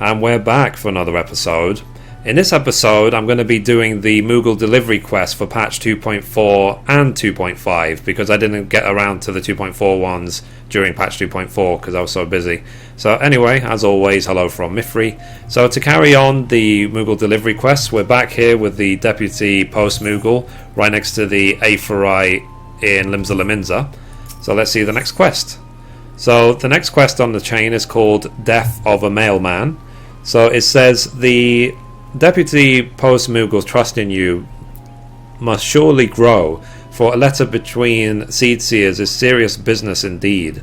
And we're back for another episode. In this episode, I'm going to be doing the Moogle Delivery quest for patch 2.4 and 2.5 because I didn't get around to the 2.4 ones during patch 2.4 because I was so busy. So anyway, as always, hello from Mithrie. So to carry on the Moogle Delivery quest, we're back here with the Deputy Post Moogle right next to the Aephorite in Limsa Laminza. So let's see the next quest. So the next quest on the chain is called Death of a Mailman. So it says the Deputy Post Moogle's trust in you must surely grow, for a letter between Seed Seers is serious business indeed.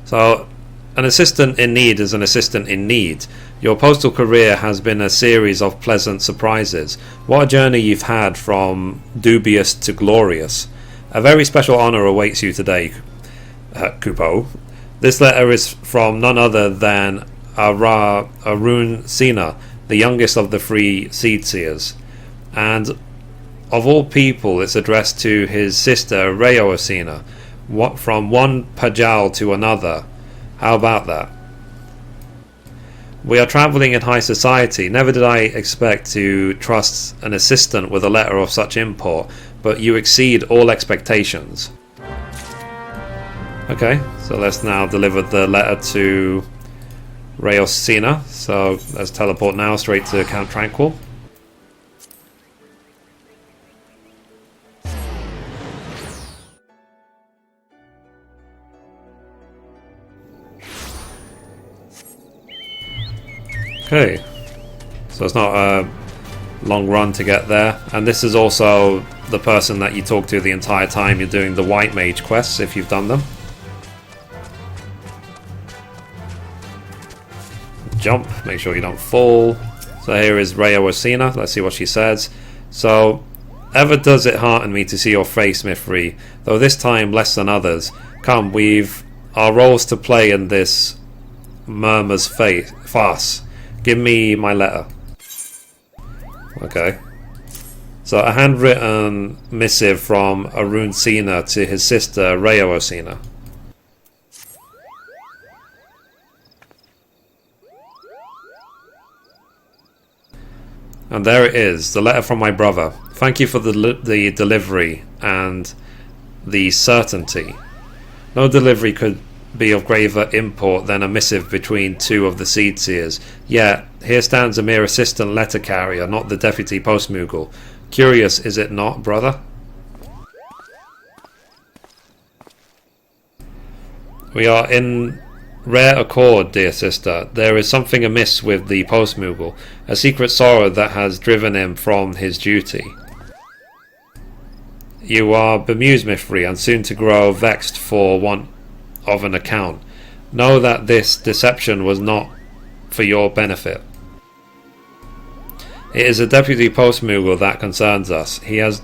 So, an assistant in need is an assistant in need. Your postal career has been a series of pleasant surprises. What a journey you've had from dubious to glorious. A very special honour awaits you today, Kupo. This letter is from none other than Arun Sina, the youngest of the three Seed Seers. And of all people, it's addressed to his sister Reo Asina. What, from one Pajal to another. How about that? We are travelling in high society. Never did I expect to trust an assistant with a letter of such import, but you exceed all expectations. Okay, so let's now deliver the letter to Rayosina. So let's teleport now straight to Camp Tranquil. Okay, so it's not a long run to get there, and this is also the person that you talk to the entire time you're doing the White Mage quests, if you've done them. Jump, make sure you don't fall. So here is Reo Asina, let's see what she says. So, ever does it hearten me to see your face, Mithrie, though this time less than others. Come, we've our roles to play in this murmur's farce. Give me my letter. Okay. So a handwritten missive from Arun Sina to his sister Reo Asina. And there it is, the letter from my brother. Thank you for the delivery and the certainty. No delivery could be of graver import than a missive between two of the Seed Seers. Yet, here stands a mere assistant letter carrier, not the Deputy Post Moogle. Curious, is it not, brother? We are in rare accord, dear sister. There is something amiss with the Post Moogle, a secret sorrow that has driven him from his duty. You are bemused, Mithrie, and soon to grow vexed for want of an account. Know that this deception was not for your benefit. It is a Deputy Post Moogle that concerns us. He has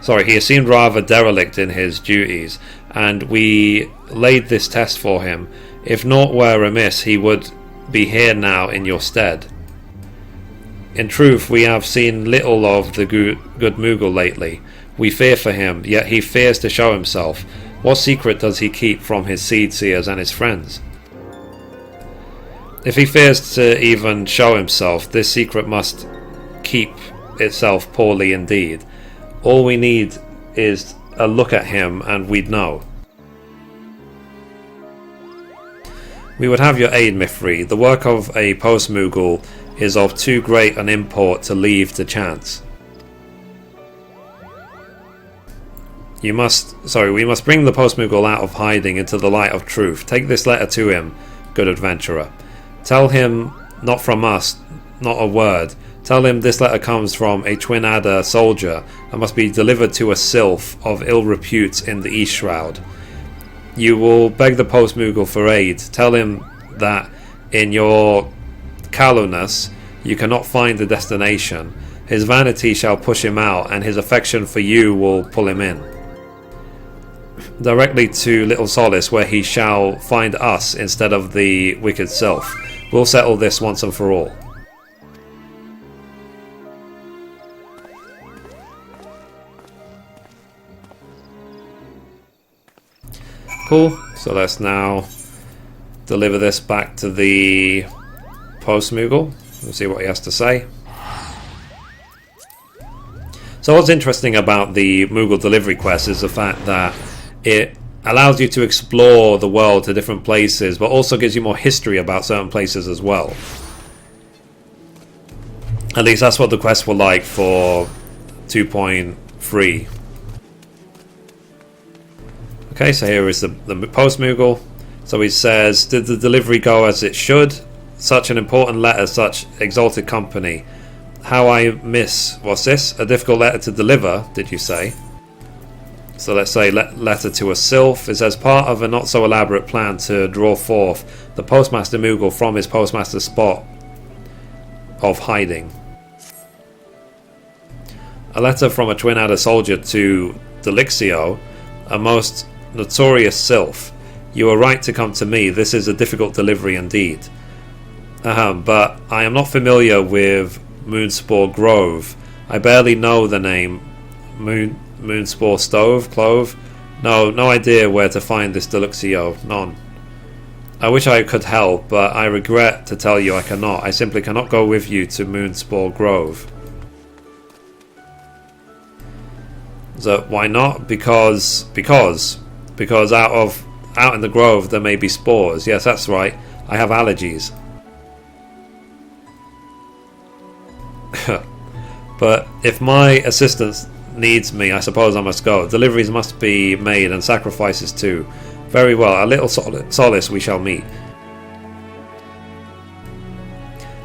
seemed rather derelict in his duties, and we laid this test for him. If naught were amiss, he would be here now in your stead. In truth, we have seen little of the good Moogle lately. We fear for him, yet he fears to show himself. What secret does he keep from his Seed Seers and his friends? If he fears to even show himself, this secret must keep itself poorly indeed. All we need is a look at him and we'd know. We would have your aid, Mithrie. The work of a Post Moogle is of too great an import to leave to chance. We must bring the Post Moogle out of hiding into the light of truth. Take this letter to him, good adventurer. Tell him, not from us, not a word. Tell him this letter comes from a Twin Adder soldier and must be delivered to a sylph of ill repute in the East Shroud. You will beg the Post Moogle for aid. Tell him that in your callousness you cannot find the destination. His vanity shall push him out, and his affection for you will pull him in. Directly to Little Solace, where he shall find us instead of the wicked sylph. We'll settle this once and for all. Cool, so let's now deliver this back to the post Moogle. We'll see what he has to say. So what's interesting about the Moogle Delivery quest is the fact that it allows you to explore the world to different places, but also gives you more history about certain places as well. At least that's what the quests were like for 2.3. Okay, so here is the post Moogle. So he says, did the delivery go as it should? Such an important letter, such exalted company. How I miss, what's this? A difficult letter to deliver, did you say? So let's say letter to a sylph is as part of a not so elaborate plan to draw forth the postmaster Moogle from his postmaster spot of hiding. A letter from a twin adder soldier to Delixio, a most notorious sylph. You are right to come to me. This is a difficult delivery indeed. But I am not familiar with Moonspore Grove. I barely know the name. Moonspore Stove? Clove? No idea where to find this Delixio. None. I wish I could help, but I regret to tell you I cannot. I simply cannot go with you to Moonspore Grove. So why not? Because out in the grove there may be spores. Yes, that's right. I have allergies. But if my assistance needs me, I suppose I must go. Deliveries must be made and sacrifices too. Very well, a little solace we shall meet.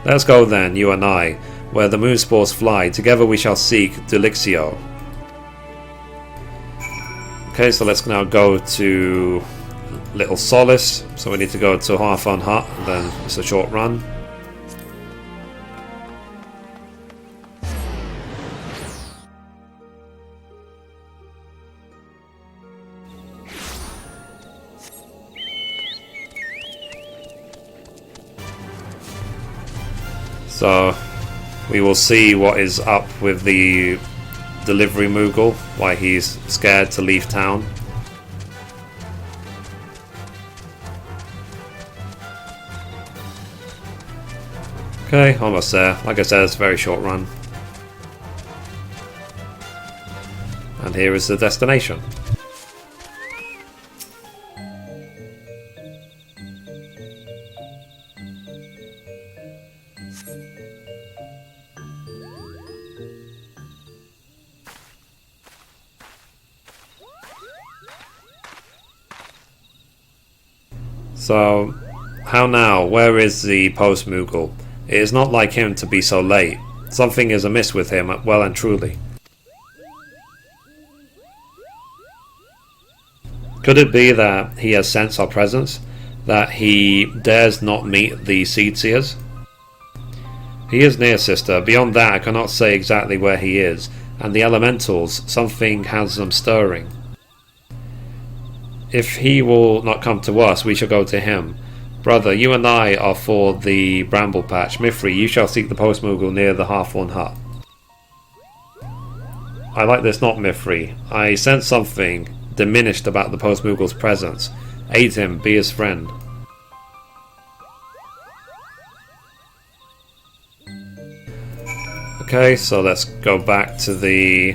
Let's go then, you and I, where the moonspores fly. Together we shall seek Delixio. Okay, so let's now go to Little Solace. So we need to go to Half-on Hut, and then it's a short run. So we will see what is up with the delivery Moogle, why he's scared to leave town. Okay, almost there. Like I said, it's a very short run. And here is the destination. So, how now? Where is the post Moogle? It is not like him to be so late. Something is amiss with him, well and truly. Could it be that he has sensed our presence? That he dares not meet the Seedseers? He is near, sister. Beyond that I cannot say exactly where he is. And the elementals, something has them stirring. If he will not come to us, we shall go to him. Brother, you and I are for the bramble patch. Mithrie, you shall seek the post Moogle near the Half-Worn Hut. I like this not, Mithrie. I sense something diminished about the post Moogle's presence. Aid him, be his friend. Okay, so let's go back to the...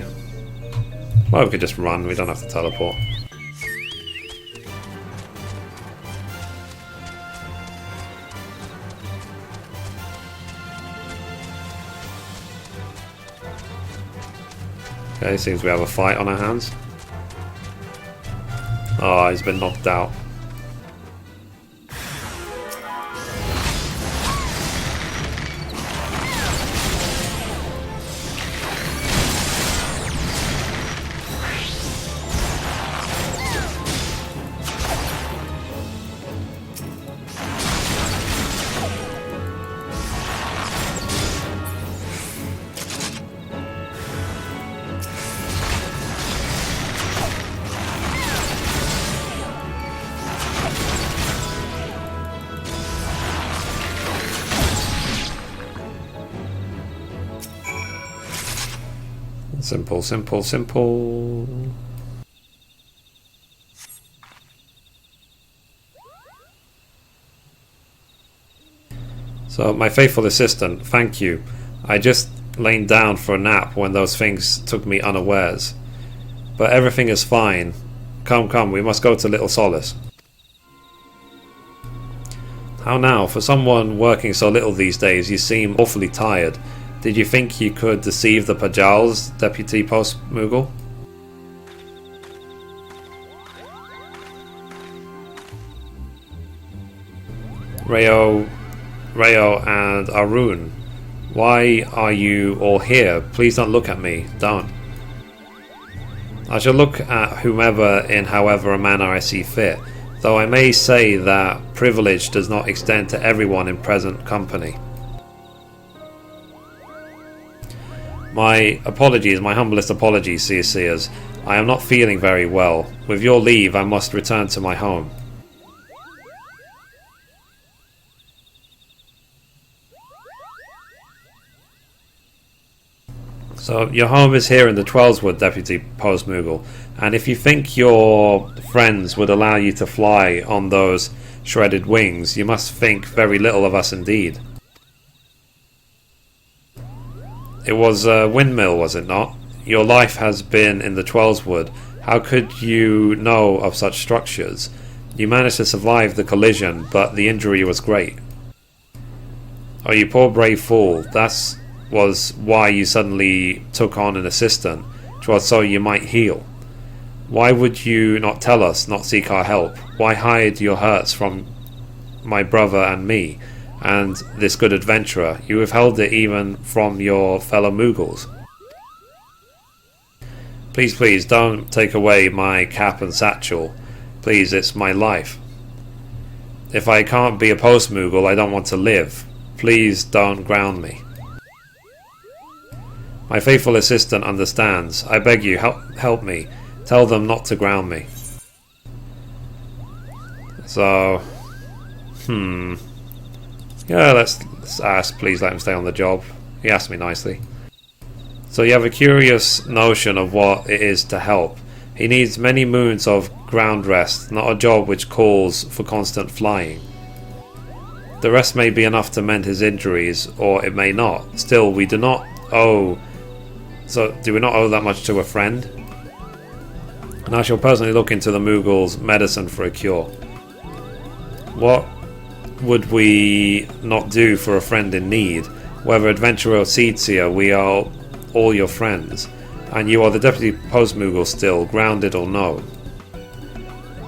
Well, we could just run, we don't have to teleport. Okay, seems we have a fight on our hands. Oh, he's been knocked out. Simple, simple, simple. So, my faithful assistant, thank you. I just lain down for a nap when those things took me unawares. But everything is fine. Come, come, we must go to Little Solace. How now? For someone working so little these days, you seem awfully tired. Did you think you could deceive the Pajals, Deputy Post Moogle? Rayo and Arun, why are you all here? Please don't look at me. Don't. I shall look at whomever in however a manner I see fit, though I may say that privilege does not extend to everyone in present company. My apologies, my humblest apologies, Seers. I am not feeling very well. With your leave, I must return to my home. So, your home is here in the Twelveswood, Deputy Post Moogle, and if you think your friends would allow you to fly on those shredded wings, you must think very little of us indeed. It was a windmill, was it not? Your life has been in the Twelveswood. How could you know of such structures? You managed to survive the collision, but the injury was great. Oh, you poor brave fool. That was why you suddenly took on an assistant. 'Twas so you might heal. Why would you not tell us, not seek our help? Why hide your hurts from my brother and me, and this good adventurer? You withheld it even from your fellow Moogles. Please, please, don't take away my cap and satchel. Please, it's my life. If I can't be a Post Moogle, I don't want to live. Please don't ground me. My faithful assistant understands. I beg you, help me. Tell them not to ground me. So, yeah, let's ask. Please let him stay on the job. He asked me nicely. So you have a curious notion of what it is to help. He needs many moons of ground rest, not a job which calls for constant flying. The rest may be enough to mend his injuries, or it may not. Still, we do not owe... So, do we not owe that much to a friend? And I shall personally look into the Moogle's medicine for a cure. What would we not do for a friend in need? Whether adventurer or seedseer, we are all your friends. And you are the Deputy Post Moogle still, grounded or no.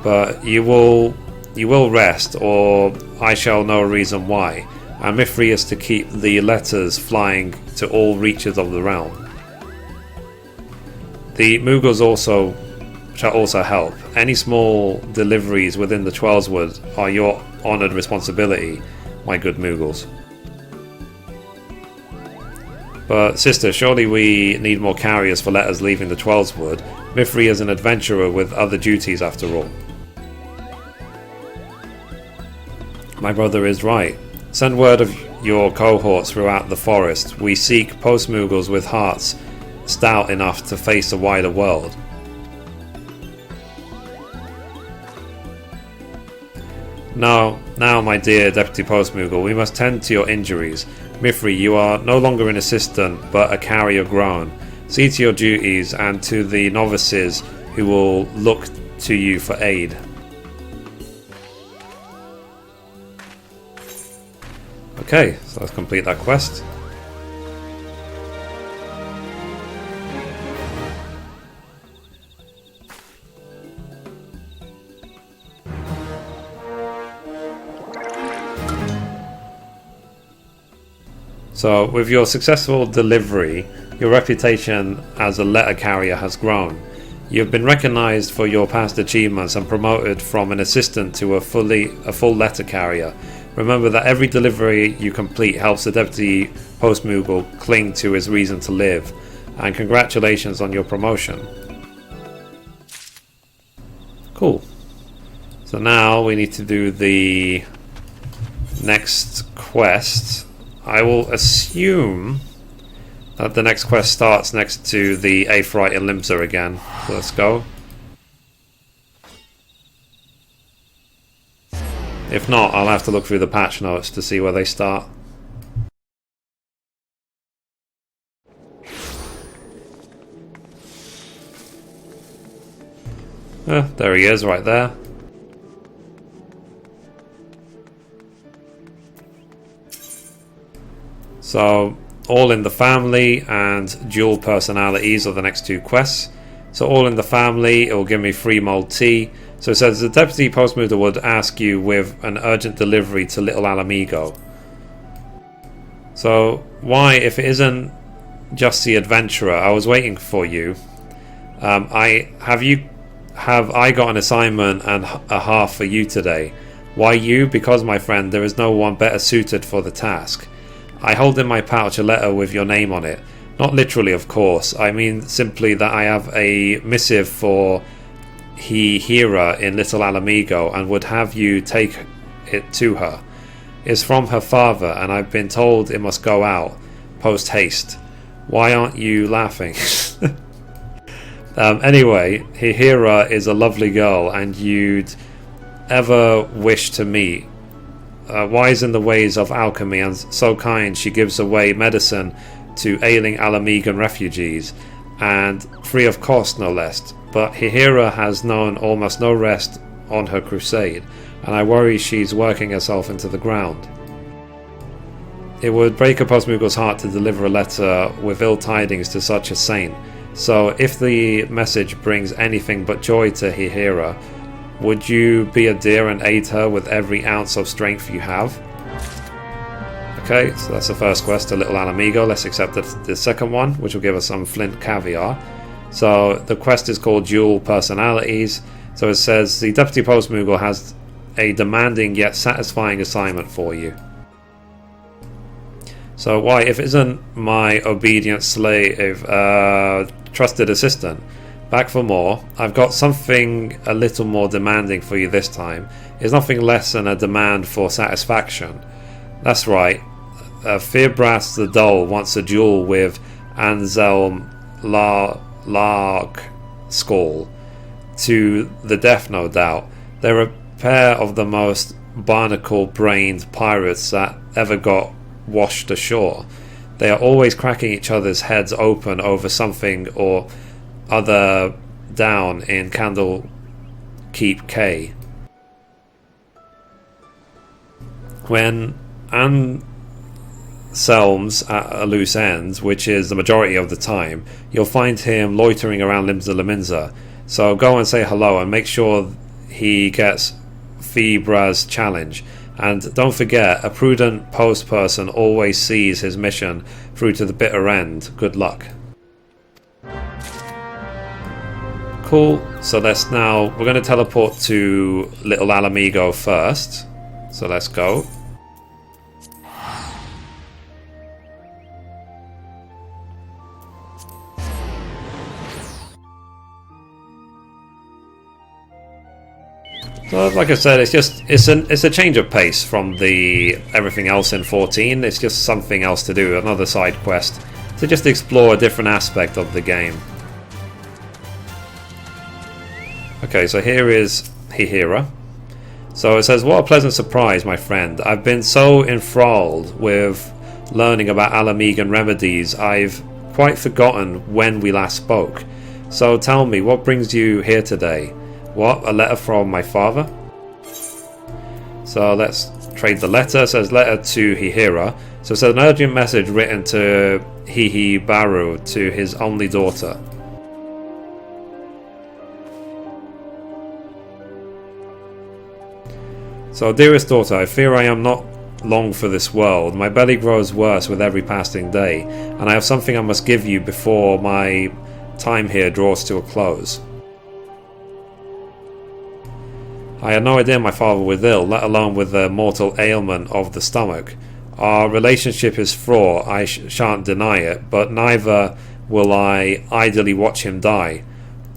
But you will rest, or I shall know a reason why. And Mithrie is to keep the letters flying to all reaches of the realm. The Moogles shall also help. Any small deliveries within the Twelveswood are your honoured responsibility, my good Moogles. But sister, surely we need more carriers for letters leaving the Twelveswood. Mithrie is an adventurer with other duties after all. My brother is right. Send word of your cohorts throughout the forest. We seek Post Moogles with hearts stout enough to face a wider world. Now, my dear Deputy Post Moogle, we must tend to your injuries. Mithrie, you are no longer an assistant, but a carrier grown. See to your duties and to the novices who will look to you for aid. Okay, so let's complete that quest. So, with your successful delivery, your reputation as a letter carrier has grown. You have been recognized for your past achievements and promoted from an assistant to a full letter carrier. Remember that every delivery you complete helps the Deputy Post Moogle cling to his reason to live. And congratulations on your promotion. Cool. So now we need to do the next quest. I will assume that the next quest starts next to the Aetheryte in Limsa again. So let's go. If not, I'll have to look through the patch notes to see where they start. There he is, right there. So, All in the Family and Duel Personalities are the next two quests. So, All in the Family, it will give me free mulled tea. So it says, the Deputy Postmaster would ask you with an urgent delivery to Little Alamigo. So, why, if it isn't just the adventurer, I was waiting for you. Have I got an assignment and a half for you today? Why you? Because, my friend, there is no one better suited for the task. I hold in my pouch a letter with your name on it. Not literally, of course. I mean simply that I have a missive for Hira in Little Alamigo and would have you take it to her. It's from her father, and I've been told it must go out post haste. Why aren't you laughing? Anyway, Hira is a lovely girl, and you'd ever wish to meet. Wise in the ways of alchemy, and so kind she gives away medicine to ailing Alamigan refugees, and free of cost no less. But Hira has known almost no rest on her crusade, and I worry she's working herself into the ground. It would break a Postmoogle's heart to deliver a letter with ill tidings to such a saint, so if the message brings anything but joy to Hira, would you be a dear and aid her with every ounce of strength you have? Okay, so that's the first quest to Little Alamigo. Let's accept the second one, which will give us some flint caviar. So the quest is called Duel Personalities. So it says, the Deputy Postmoogle has a demanding yet satisfying assignment for you. So why, if it isn't my obedient slave, trusted assistant, back for more. I've got something a little more demanding for you this time. It's nothing less than a demand for satisfaction. That's right. Fearbras the Dull wants a duel with Anselm Larkskull to the death, no doubt. They're a pair of the most barnacle-brained pirates that ever got washed ashore. They are always cracking each other's heads open over something or other down in Candlekeep Cay. When Anselm's at a loose end, which is the majority of the time, you'll find him loitering around Limsa Laminza. So go and say hello and make sure he gets Feebra's challenge. And don't forget, a prudent post person always sees his mission through to the bitter end. Good luck. Cool, so we're going to teleport to Little Alamigo first. So let's go. So like I said, it's a change of pace from everything else in 14. It's just something else to do, another side quest to just explore a different aspect of the game. Okay, so here is Hira. So it says, what a pleasant surprise, my friend. I've been so enthralled with learning about Alamigan remedies, I've quite forgotten when we last spoke. So tell me, what brings you here today? What, a letter from my father? So let's trade the letter. It says letter to Hira. So it says an urgent message written to Baru, to his only daughter. So, dearest daughter, I fear I am not long for this world. My belly grows worse with every passing day, and I have something I must give you before my time here draws to a close. I had no idea my father was ill, let alone with the mortal ailment of the stomach. Our relationship is fraught, I shan't deny it, but neither will I idly watch him die.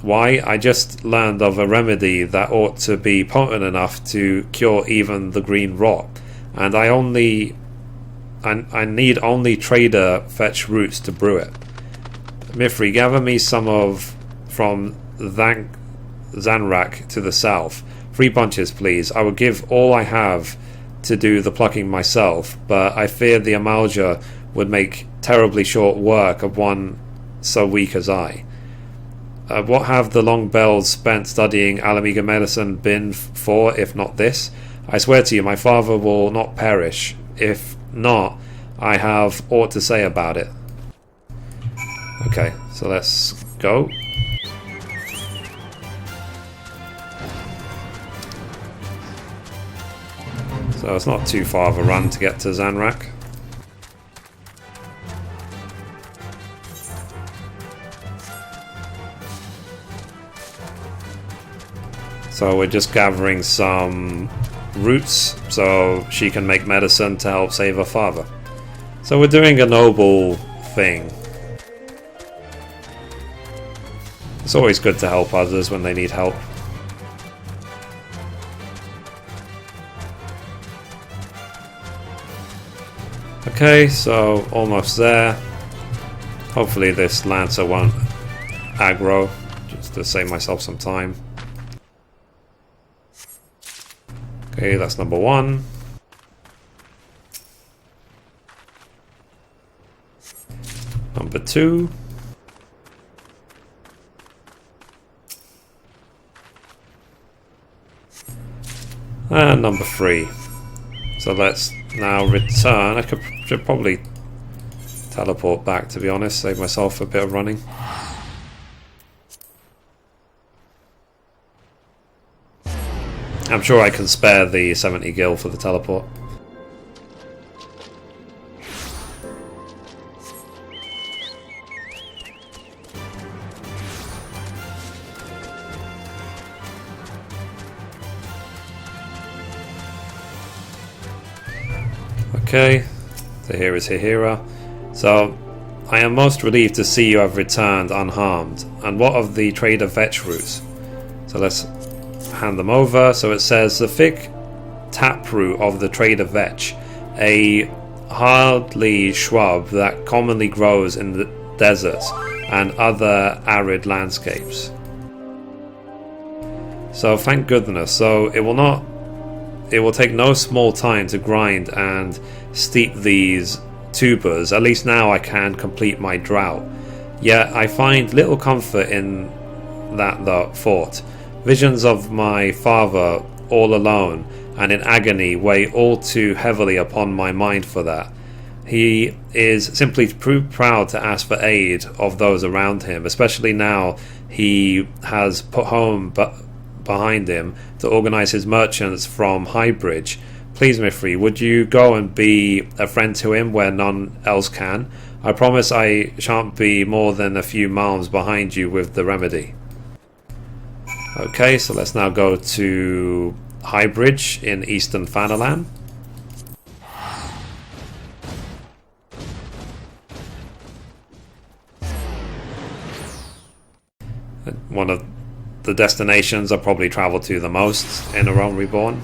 Why? I just learned of a remedy that ought to be potent enough to cure even the green rot, and I need only trader fetch roots to brew it. Mithrie, gather me some from Zanrak to the south. 3 bunches, please. I will give all I have to do the plucking myself, but I fear the Amalja would make terribly short work of one so weak as I. What have the long bells spent studying Alamiga medicine been for, if not this? I swear to you, my father will not perish. If not, I have aught to say about it. Okay, so let's go. So it's not too far of a run to get to Zanrak. So we're just gathering some roots so she can make medicine to help save her father. So we're doing a noble thing. It's always good to help others when they need help. Okay, so almost there. Hopefully this Lancer won't aggro, just to save myself some time. Okay, that's number 1. Number 2. And number 3. So let's now return. I should probably teleport back, to be honest, save myself a bit of running. I'm sure I can spare the 70 gil for the teleport. Okay, so here is Hihira. So, I am most relieved to see you have returned unharmed. And what of the trader vetch routes? So let's hand them over. So it says the thick taproot of the trader vetch, a hardly shrub that commonly grows in the deserts and other arid landscapes. So thank goodness. So it will take no small time to grind and steep these tubers. At least now I can complete my drought. Yet I find little comfort in that thought. Visions of my father all alone and in agony weigh all too heavily upon my mind for that. He is simply too proud to ask for aid of those around him, especially now he has put home behind him to organise his merchants from Highbridge. Please, Mithrie, would you go and be a friend to him where none else can? I promise I shan't be more than a few miles behind you with the remedy. Okay, so let's now go to Highbridge in Eastern Fanalan. One of the destinations I probably travel to the most in A Realm Reborn.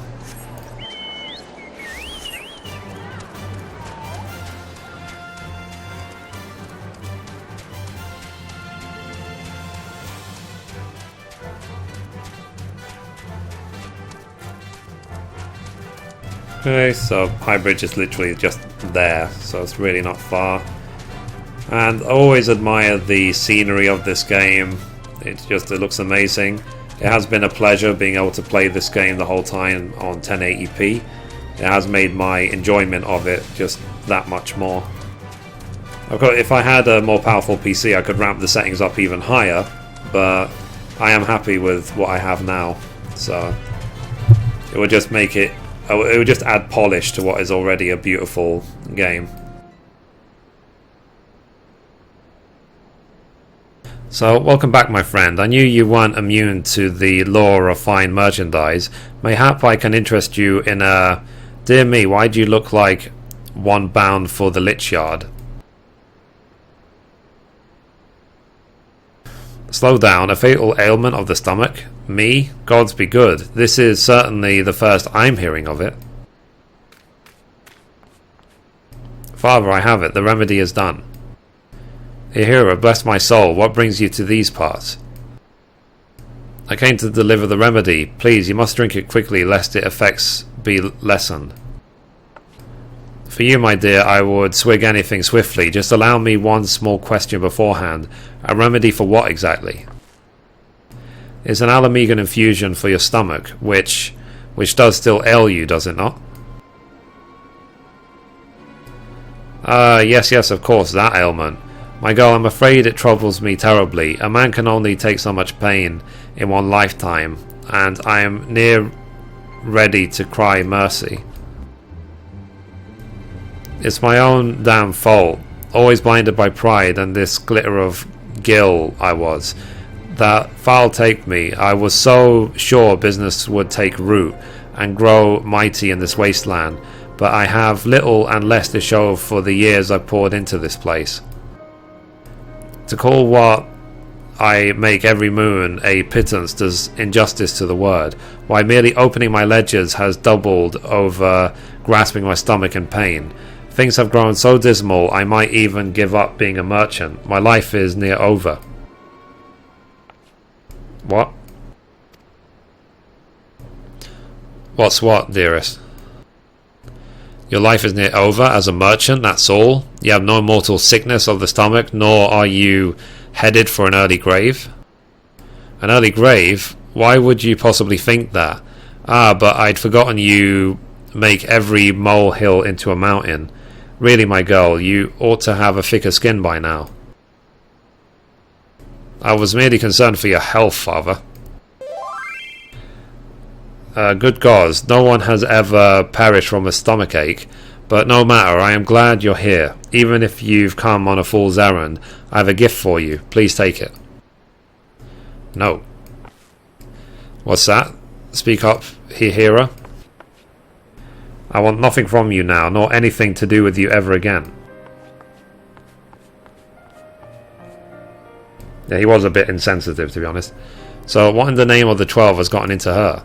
Okay, so Highbridge is literally just there, so it's really not far. And I always admire the scenery of this game. It looks amazing. It has been a pleasure being able to play this game the whole time on 1080p. It has made my enjoyment of it just that much more. If I had a more powerful PC, I could ramp the settings up even higher, but I am happy with what I have now. So it would just make it would just add polish to what is already a beautiful game. So, welcome back, my friend. I knew you weren't immune to the lure of fine merchandise. Mayhap I can interest you in a... Dear me, why do you look like one bound for the Lich Yard? Slow down, a fatal ailment of the stomach? Me? Gods be good. This is certainly the first I'm hearing of it. Father, I have it. The remedy is done. Ihira, bless my soul. What brings you to these parts? I came to deliver the remedy. Please, you must drink it quickly, lest its effects be lessened. For you, my dear, I would swig anything swiftly. Just allow me one small question beforehand. A remedy for what exactly? It's an Alamegan infusion for your stomach, which does still ail you, does it not? Yes, of course, that ailment. My girl, I'm afraid it troubles me terribly. A man can only take so much pain in one lifetime, and I am near ready to cry mercy. It's my own damn fault. Always blinded by pride and this glitter of gill I was. That foul take me. I was so sure business would take root and grow mighty in this wasteland, but I have little and less to show for the years I poured into this place. To call what I make every moon a pittance does injustice to the word. Why, merely opening my ledgers has doubled over grasping my stomach in pain. Things have grown so dismal I might even give up being a merchant. My life is near over. What? What's what, dearest? Your life is near over as a merchant, that's all? You have no mortal sickness of the stomach, nor are you headed for an early grave? An early grave? Why would you possibly think that? Ah, but I'd forgotten you make every molehill into a mountain. Really, my girl, you ought to have a thicker skin by now. I was merely concerned for your health, father. Good gods, no one has ever perished from a stomachache, but no matter, I am glad you're here. Even if you've come on a fool's errand, I have a gift for you. Please take it. No. What's that? Speak up, Hihira. I want nothing from you now, nor anything to do with you ever again. Yeah, he was a bit insensitive, to be honest. So, what in the name of the 12 has gotten into her?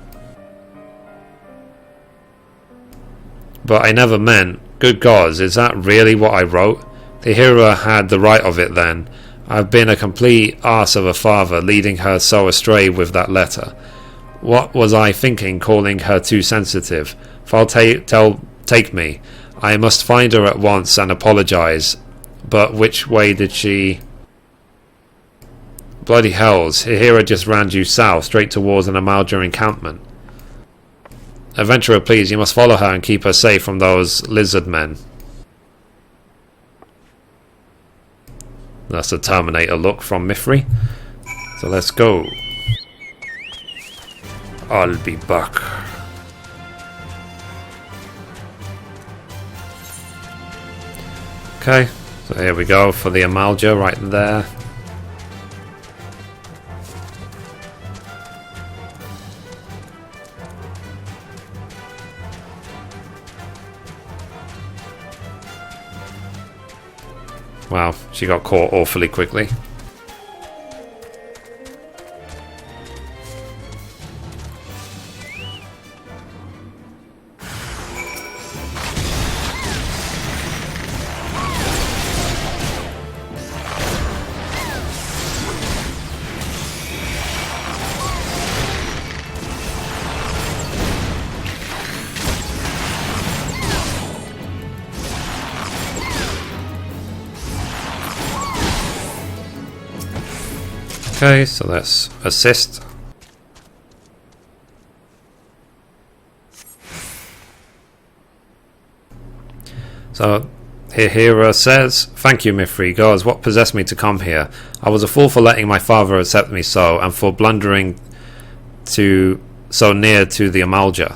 But I never meant... Good gods, is that really what I wrote? The hero had the right of it then. I've been a complete arse of a father, leading her so astray with that letter. What was I thinking, calling her too sensitive? Take me. I must find her at once and apologise. But which way did she... Bloody hells, Hihira just ran due south, straight towards an Amalja encampment. Adventurer, please, you must follow her and keep her safe from those lizard men. That's a Terminator look from Mithrie. So let's go. I'll be back. Okay, so here we go for the Amalja right there. Wow, she got caught awfully quickly. Okay, so let's assist. So Hihira says, "Thank you, Mithrie. Gods, what possessed me to come here? I was a fool for letting my father accept me so, and for blundering to so near to the Amalja.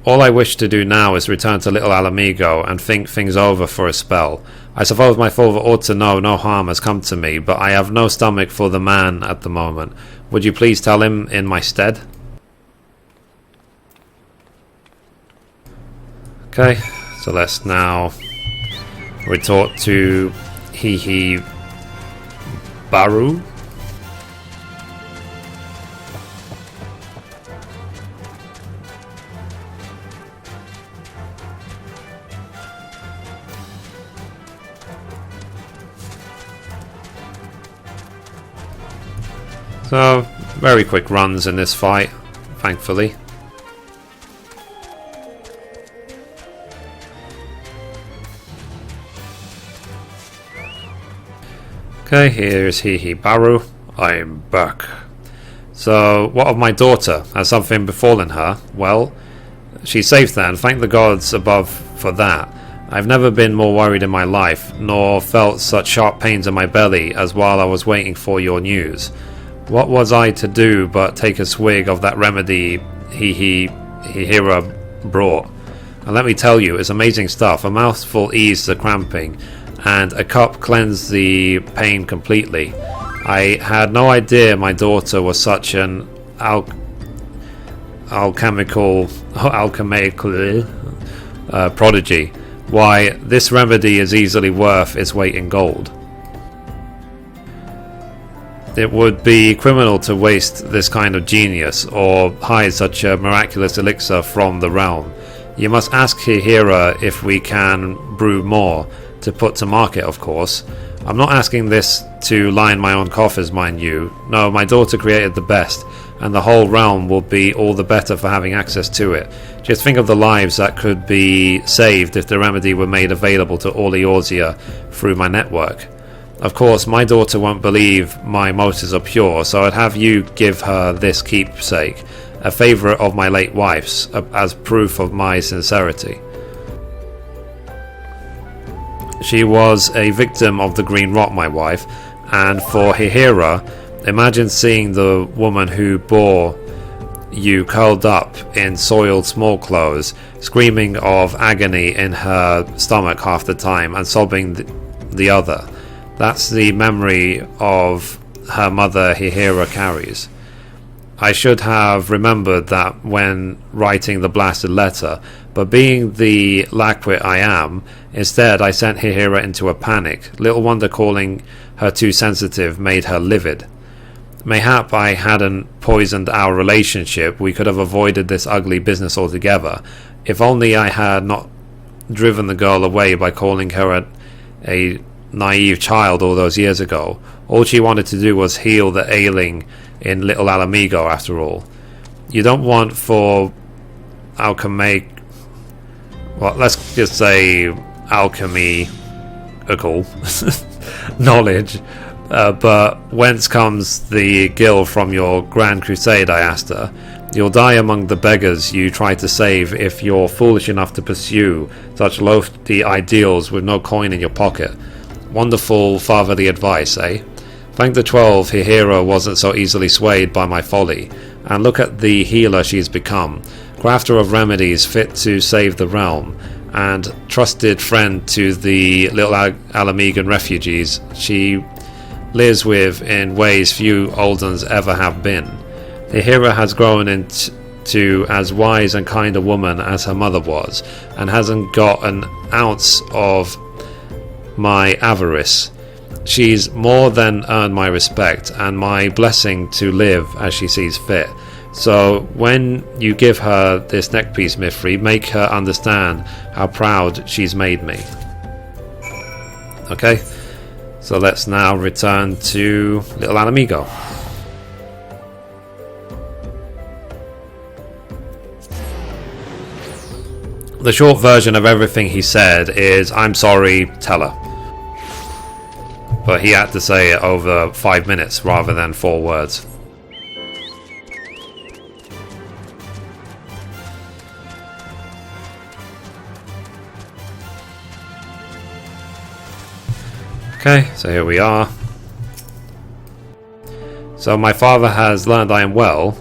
All I wish to do now is return to Little Alamigo and think things over for a spell. I suppose my father ought to know no harm has come to me, but I have no stomach for the man at the moment. Would you please tell him in my stead?" Okay, so let's now retort to Hihi Baru. So, very quick runs in this fight, thankfully. Okay, here's Hihi Baru. I'm back. So, what of my daughter? Has something befallen her? Well, she's safe then, thank the gods above for that. I've never been more worried in my life, nor felt such sharp pains in my belly as while I was waiting for your news. What was I to do but take a swig of that remedy Hihira brought? And let me tell you, it's amazing stuff. A mouthful eased the cramping, and a cup cleansed the pain completely. I had no idea my daughter was such an alchemical prodigy. Why, this remedy is easily worth its weight in gold. It would be criminal to waste this kind of genius, or hide such a miraculous elixir from the realm. You must ask Hihira if we can brew more, to put to market, of course. I'm not asking this to line my own coffers, mind you. No, my daughter created the best, and the whole realm will be all the better for having access to it. Just think of the lives that could be saved if the remedy were made available to all Eorzea through my network. Of course, my daughter won't believe my motives are pure, so I'd have you give her this keepsake, a favourite of my late wife's, as proof of my sincerity. She was a victim of the green rot, my wife, and for Hihira, imagine seeing the woman who bore you curled up in soiled small clothes, screaming of agony in her stomach half the time and sobbing the other. That's the memory of her mother Hihira carries. I should have remembered that when writing the blasted letter, but being the lackwit I am, instead I sent Hihira into a panic. Little wonder calling her too sensitive made her livid. Mayhap I hadn't poisoned our relationship, we could have avoided this ugly business altogether. If only I had not driven the girl away by calling her a naive child all those years ago. All she wanted to do was heal the ailing in Little Alamigo, after all. You don't want for alchemy, well, let's just say alchemy knowledge, but whence comes the gil from your grand crusade, I asked her. You'll die among the beggars you try to save if you're foolish enough to pursue such lofty ideals with no coin in your pocket. Wonderful fatherly advice, eh? Thank the 12 Hihira wasn't so easily swayed by my folly, and look at the healer she's become, crafter of remedies fit to save the realm, and trusted friend to the little Alamigan refugees she lives with in ways few Oldens ever have been. Hihira has grown into as wise and kind a woman as her mother was, and hasn't got an ounce of my avarice. She's more than earned my respect and my blessing to live as she sees fit. So when you give her this neckpiece, Mithrie, make her understand how proud she's made me. Okay, so let's now return to Little Alamigo. The short version of everything he said is, I'm sorry, tell her. But he had to say it over 5 minutes rather than 4 words. Okay, so here we are. So my father has learned I am well.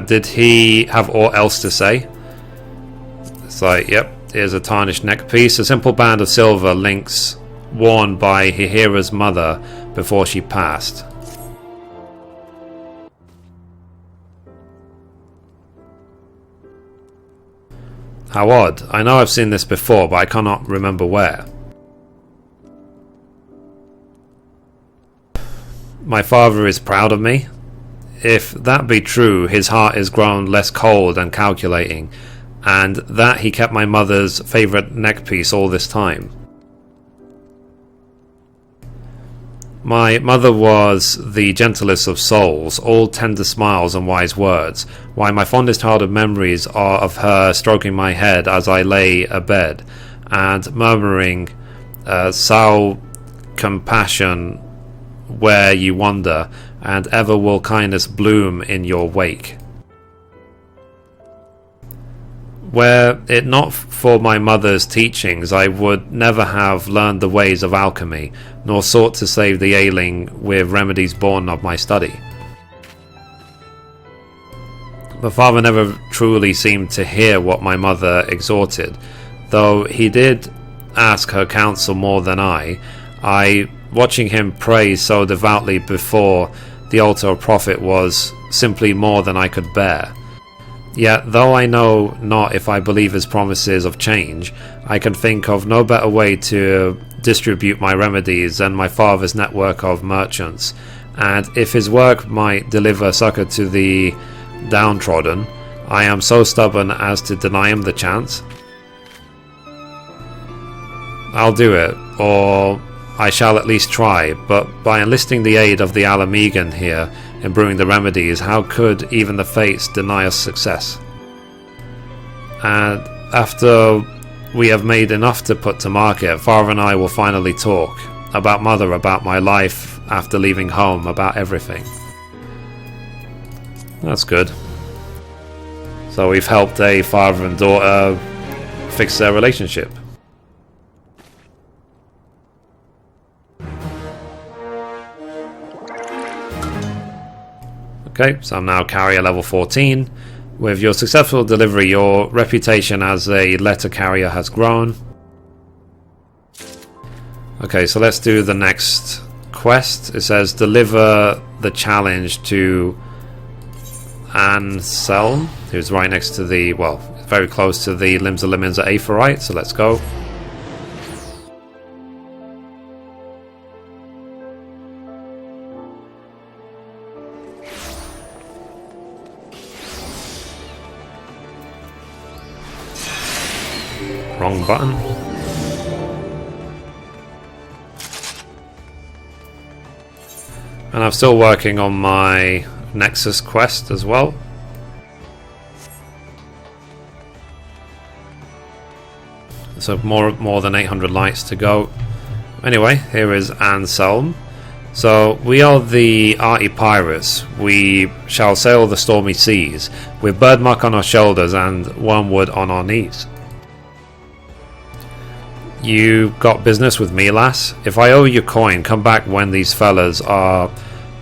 Did he have aught else to say? It's like, yep, here's a tarnished neck piece. A simple band of silver links worn by Hihira's mother before she passed. How odd. I know I've seen this before, but I cannot remember where. My father is proud of me. If that be true, his heart is grown less cold and calculating, and that he kept my mother's favourite neckpiece all this time. My mother was the gentlest of souls, all tender smiles and wise words. Why, my fondest childhood memories are of her stroking my head as I lay abed, and murmuring, "Sow compassion where you wander, and ever will kindness bloom in your wake. Were it not for my mother's teachings, I would never have learned the ways of alchemy, nor sought to save the ailing with remedies born of my study. My father never truly seemed to hear what my mother exhorted, though he did ask her counsel more than I, watching him pray so devoutly before the altar of profit, was simply more than I could bear. Yet, though I know not if I believe his promises of change, I can think of no better way to distribute my remedies than my father's network of merchants, and if his work might deliver succor to the downtrodden, I am so stubborn as to deny him the chance. I'll do it, or I shall at least try, but by enlisting the aid of the Alamegan here in brewing the remedies, how could even the fates deny us success? And after we have made enough to put to market, Father and I will finally talk about Mother, about my life after leaving home, about everything. That's good. So we've helped a father and daughter fix their relationship. Okay, so I'm now carrier level 14. With your successful delivery, your reputation as a letter carrier has grown. Okay, so let's do the next quest. It says deliver the challenge to Anselm, who's right next to the, well, very close to the Limsa Liminza Aephorite, so let's go. Wrong button. And I'm still working on my Nexus quest as well. So more than 800 lights to go. Anyway, here is Anselm. So we are the arty pirates. We shall sail the stormy seas with birdmark on our shoulders and wormwood on our knees. You got business with me, lass? If I owe you coin, come back when these fellas are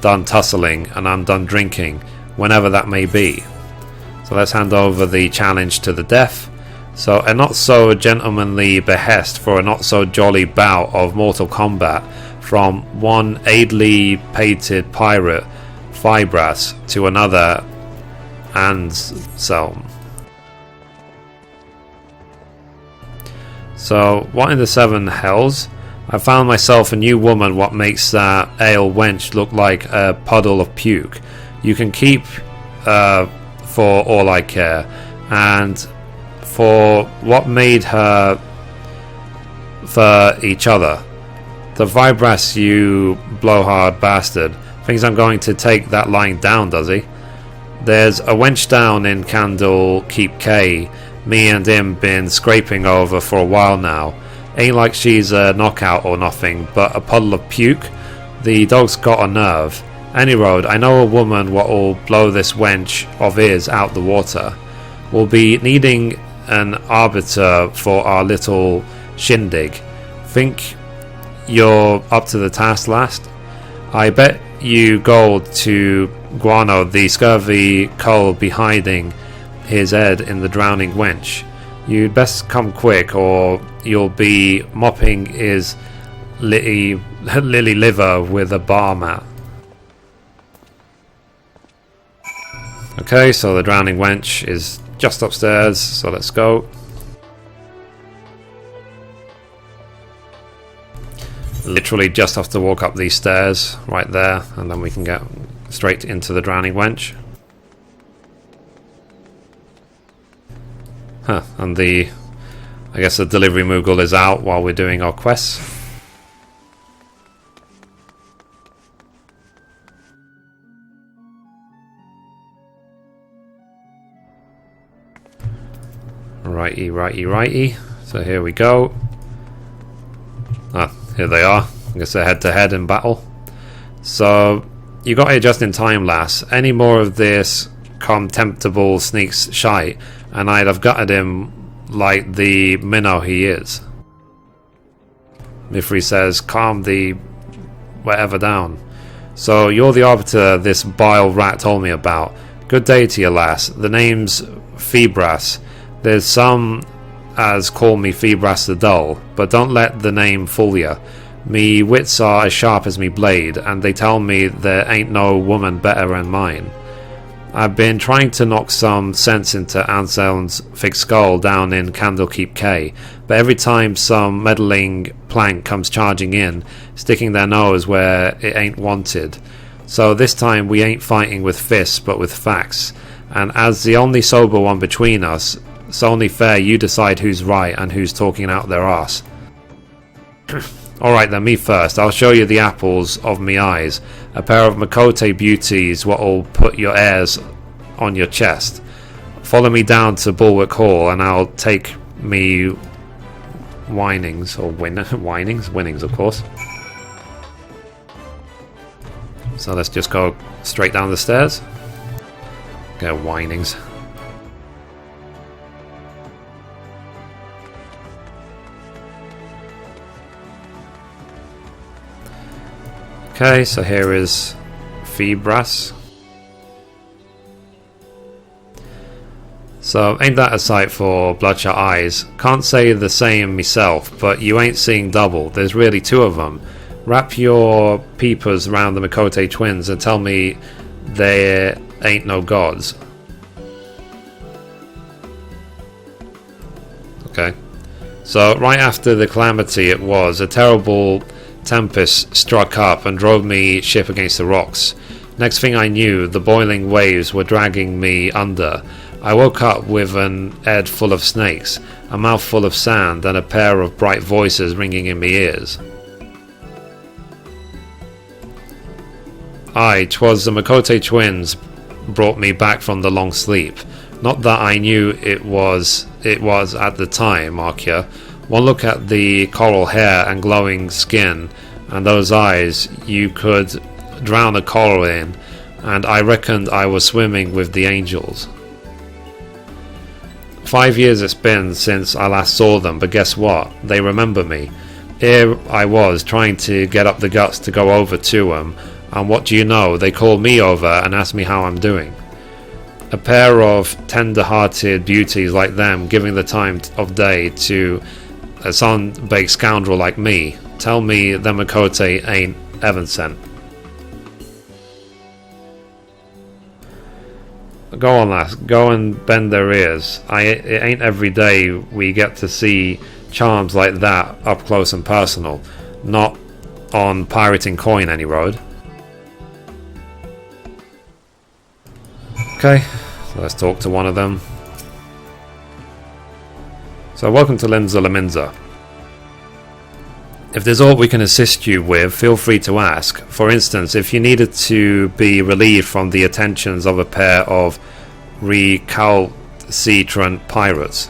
done tussling and I'm done drinking, whenever that may be. So let's hand over the challenge to the deaf. So a not so gentlemanly behest for a not so jolly bout of mortal combat from one aidly pated pirate Fibras to another Anselm. So, what in the seven hells? I found myself a new woman what makes that ale wench look like a puddle of puke. You can keep for all I care, and for what made her for each other. The Vibras, you blowhard bastard, thinks I'm going to take that lying down, does he? There's a wench down in Candle Keep K me and him been scraping over for a while now. Ain't like she's a knockout or nothing, but a puddle of puke. The dog's got a nerve. Any road, I know a woman what'll blow this wench of his out the water. We'll be needing an arbiter for our little shindig. Think you're up to the task, last? I bet you gold to Guano the scurvy cull be hiding his head in the drowning wench. You'd best come quick, or you'll be mopping his lily liver with a bar mat. Okay, so the drowning wench is just upstairs, so let's go. Literally just have to walk up these stairs right there, and then we can get straight into the drowning wench. Huh, and I guess the delivery Moogle is out while we're doing our quests. Righty. So here we go. Ah, here they are. I guess they're head to head in battle. So You got here just in time, lass. Any more of this contemptible sneak's shite, and I'd have gutted him like the minnow he is. Mithrie says, calm the whatever down. So you're the arbiter this bile rat told me about. Good day to you, lass. The name's Febras. There's some as call me Febras the Dull, but don't let the name fool you. Me wits are as sharp as me blade, and they tell me there ain't no woman better than mine. I've been trying to knock some sense into Anselm's thick skull down in Candlekeep K, but every time some meddling plank comes charging in, sticking their nose where it ain't wanted. So this time we ain't fighting with fists but with facts, and as the only sober one between us, it's only fair you decide who's right and who's talking out their arse. Alright then, me first. I'll show you the apples of me eyes. A pair of Makote beauties what'll put your airs on your chest. Follow me down to Bulwark Hall and I'll take me winnings, or winnings of course. So let's just go straight down the stairs. Go winnings. Okay, so here is Febras. So ain't that a sight for bloodshot eyes? Can't say the same myself, but you ain't seeing double. There's really two of them. Wrap your peepers round the Makote twins and tell me there ain't no gods. Okay. So right after the calamity it was, a terrible tempest struck up and drove me ship against the rocks. Next thing I knew, the boiling waves were dragging me under. I woke up with an head full of snakes, a mouth full of sand, and a pair of bright voices ringing in my ears. Aye, 'twas the Makote twins brought me back from the long sleep. Not that I knew it was at the time, mark ya. One look at the coral hair and glowing skin and those eyes you could drown a coral in, and I reckoned I was swimming with the angels. 5 years it's been since I last saw them, but guess what? They remember me. Here I was trying to get up the guts to go over to them, and what do you know? They called me over and asked me how I'm doing. A pair of tender-hearted beauties like them giving the time of day to a sun-baked scoundrel like me. Tell me them Makote ain't heaven sent. Go on, lass. Go and bend their ears. It ain't every day we get to see charms like that up close and personal. Not on Pirating Coin any road. Okay, so let's talk to one of them. So welcome to Linza Laminza. If there's aught we can assist you with, feel free to ask. For instance, if you needed to be relieved from the attentions of a pair of recalcitrant pirates.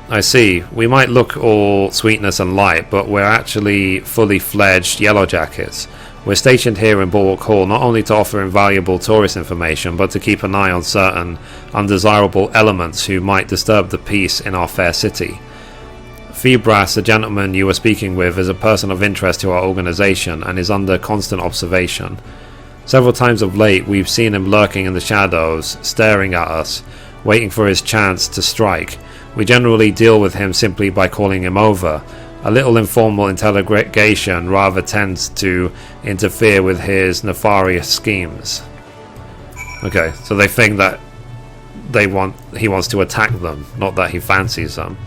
I see, we might look all sweetness and light, but we're actually fully fledged yellow jackets. We're stationed here in Bulwark Hall not only to offer invaluable tourist information, but to keep an eye on certain undesirable elements who might disturb the peace in our fair city. Febras, the gentleman you were speaking with, is a person of interest to our organisation and is under constant observation. Several times of late we've seen him lurking in the shadows, staring at us, waiting for his chance to strike. We generally deal with him simply by calling him over. A little informal interrogation rather tends to interfere with his nefarious schemes. Okay, so they think that he wants to attack them, not that he fancies them.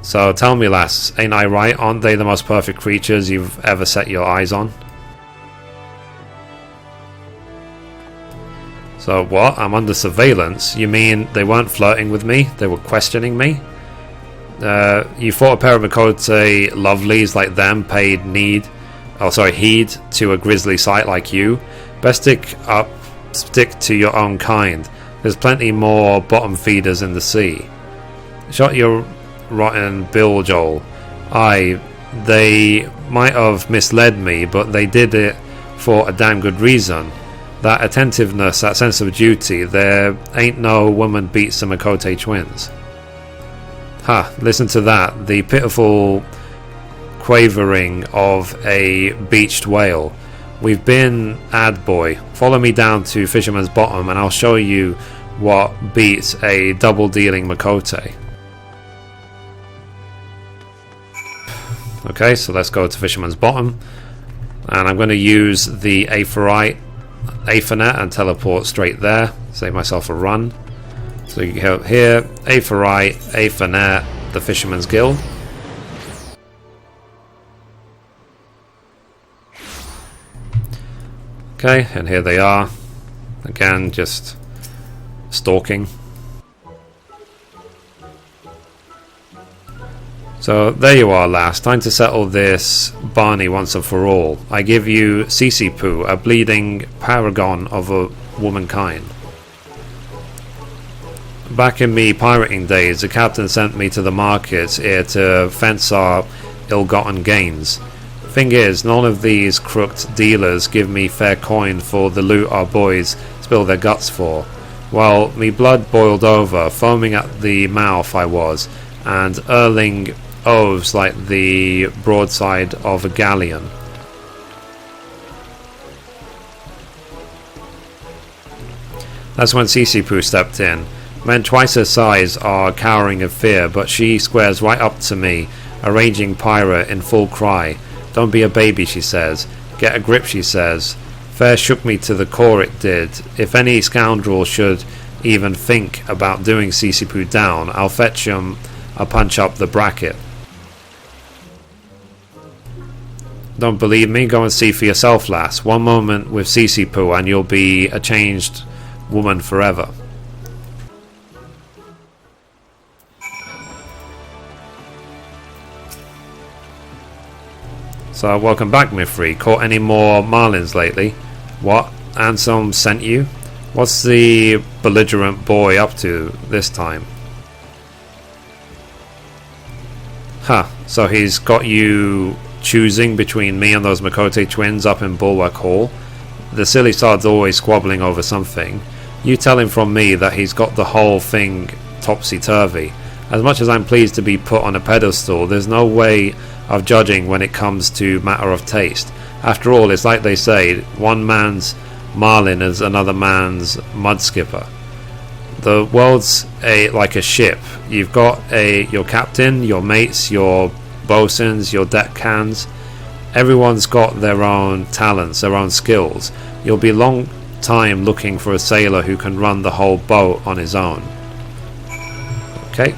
So tell me, lass, ain't I right? Aren't they the most perfect creatures you've ever set your eyes on? So what? I'm under surveillance? You mean they weren't flirting with me? They were questioning me? You thought a pair of Makote lovelies like them paid heed to a grisly sight like you? Best stick to your own kind. There's plenty more bottom feeders in the sea. Shut your rotten bill, Joel. Aye, they might have misled me, but they did it for a damn good reason. That attentiveness, that sense of duty, there ain't no woman beats the Makote twins. Ha, listen to that, the pitiful quavering of a beached whale. We've been ad boy. Follow me down to Fisherman's Bottom and I'll show you what beats a double dealing Makote. Okay, so let's go to Fisherman's Bottom, and I'm going to use the Aetheryte Aethernet and teleport straight there. Save myself a run. So you go here, Aetheryte, Aethernet, the Fisherman's Guild. Okay, and here they are. Again, just stalking. So there you are, lass. Time to settle this Barney once and for all. I give you Sisipu, a bleeding paragon of a womankind. Back in me pirating days, the captain sent me to the markets here to fence our ill-gotten gains. Thing is, none of these crooked dealers give me fair coin for the loot our boys spill their guts for. Well, me blood boiled over, foaming at the mouth I was, and hurling oaths like the broadside of a galleon. That's when Sisipu stepped in. Men twice her size are cowering of fear, but she squares right up to me, a raging pirate in full cry. Don't be a baby, she says. Get a grip, she says. Fair shook me to the core, it did. If any scoundrel should even think about doing Sisipu down, I'll fetch him a punch up the bracket. Don't believe me? Go and see for yourself, lass. One moment with Sisipu and you'll be a changed woman forever. So welcome back, Mithrie. Caught any more marlins lately? What? Anselm sent you? What's the belligerent boy up to this time? Huh, so he's got you choosing between me and those Makote twins up in Bulwark Hall. The silly sod's always squabbling over something. You tell him from me that he's got the whole thing topsy-turvy. As much as I'm pleased to be put on a pedestal, there's no way of judging when it comes to matter of taste. After all, it's like they say, one man's marlin is another man's mudskipper. The world's like a ship. You've got your captain, your mates, your bosuns, your deckhands. Everyone's got their own talents, their own skills. You'll be a long time looking for a sailor who can run the whole boat on his own. Okay,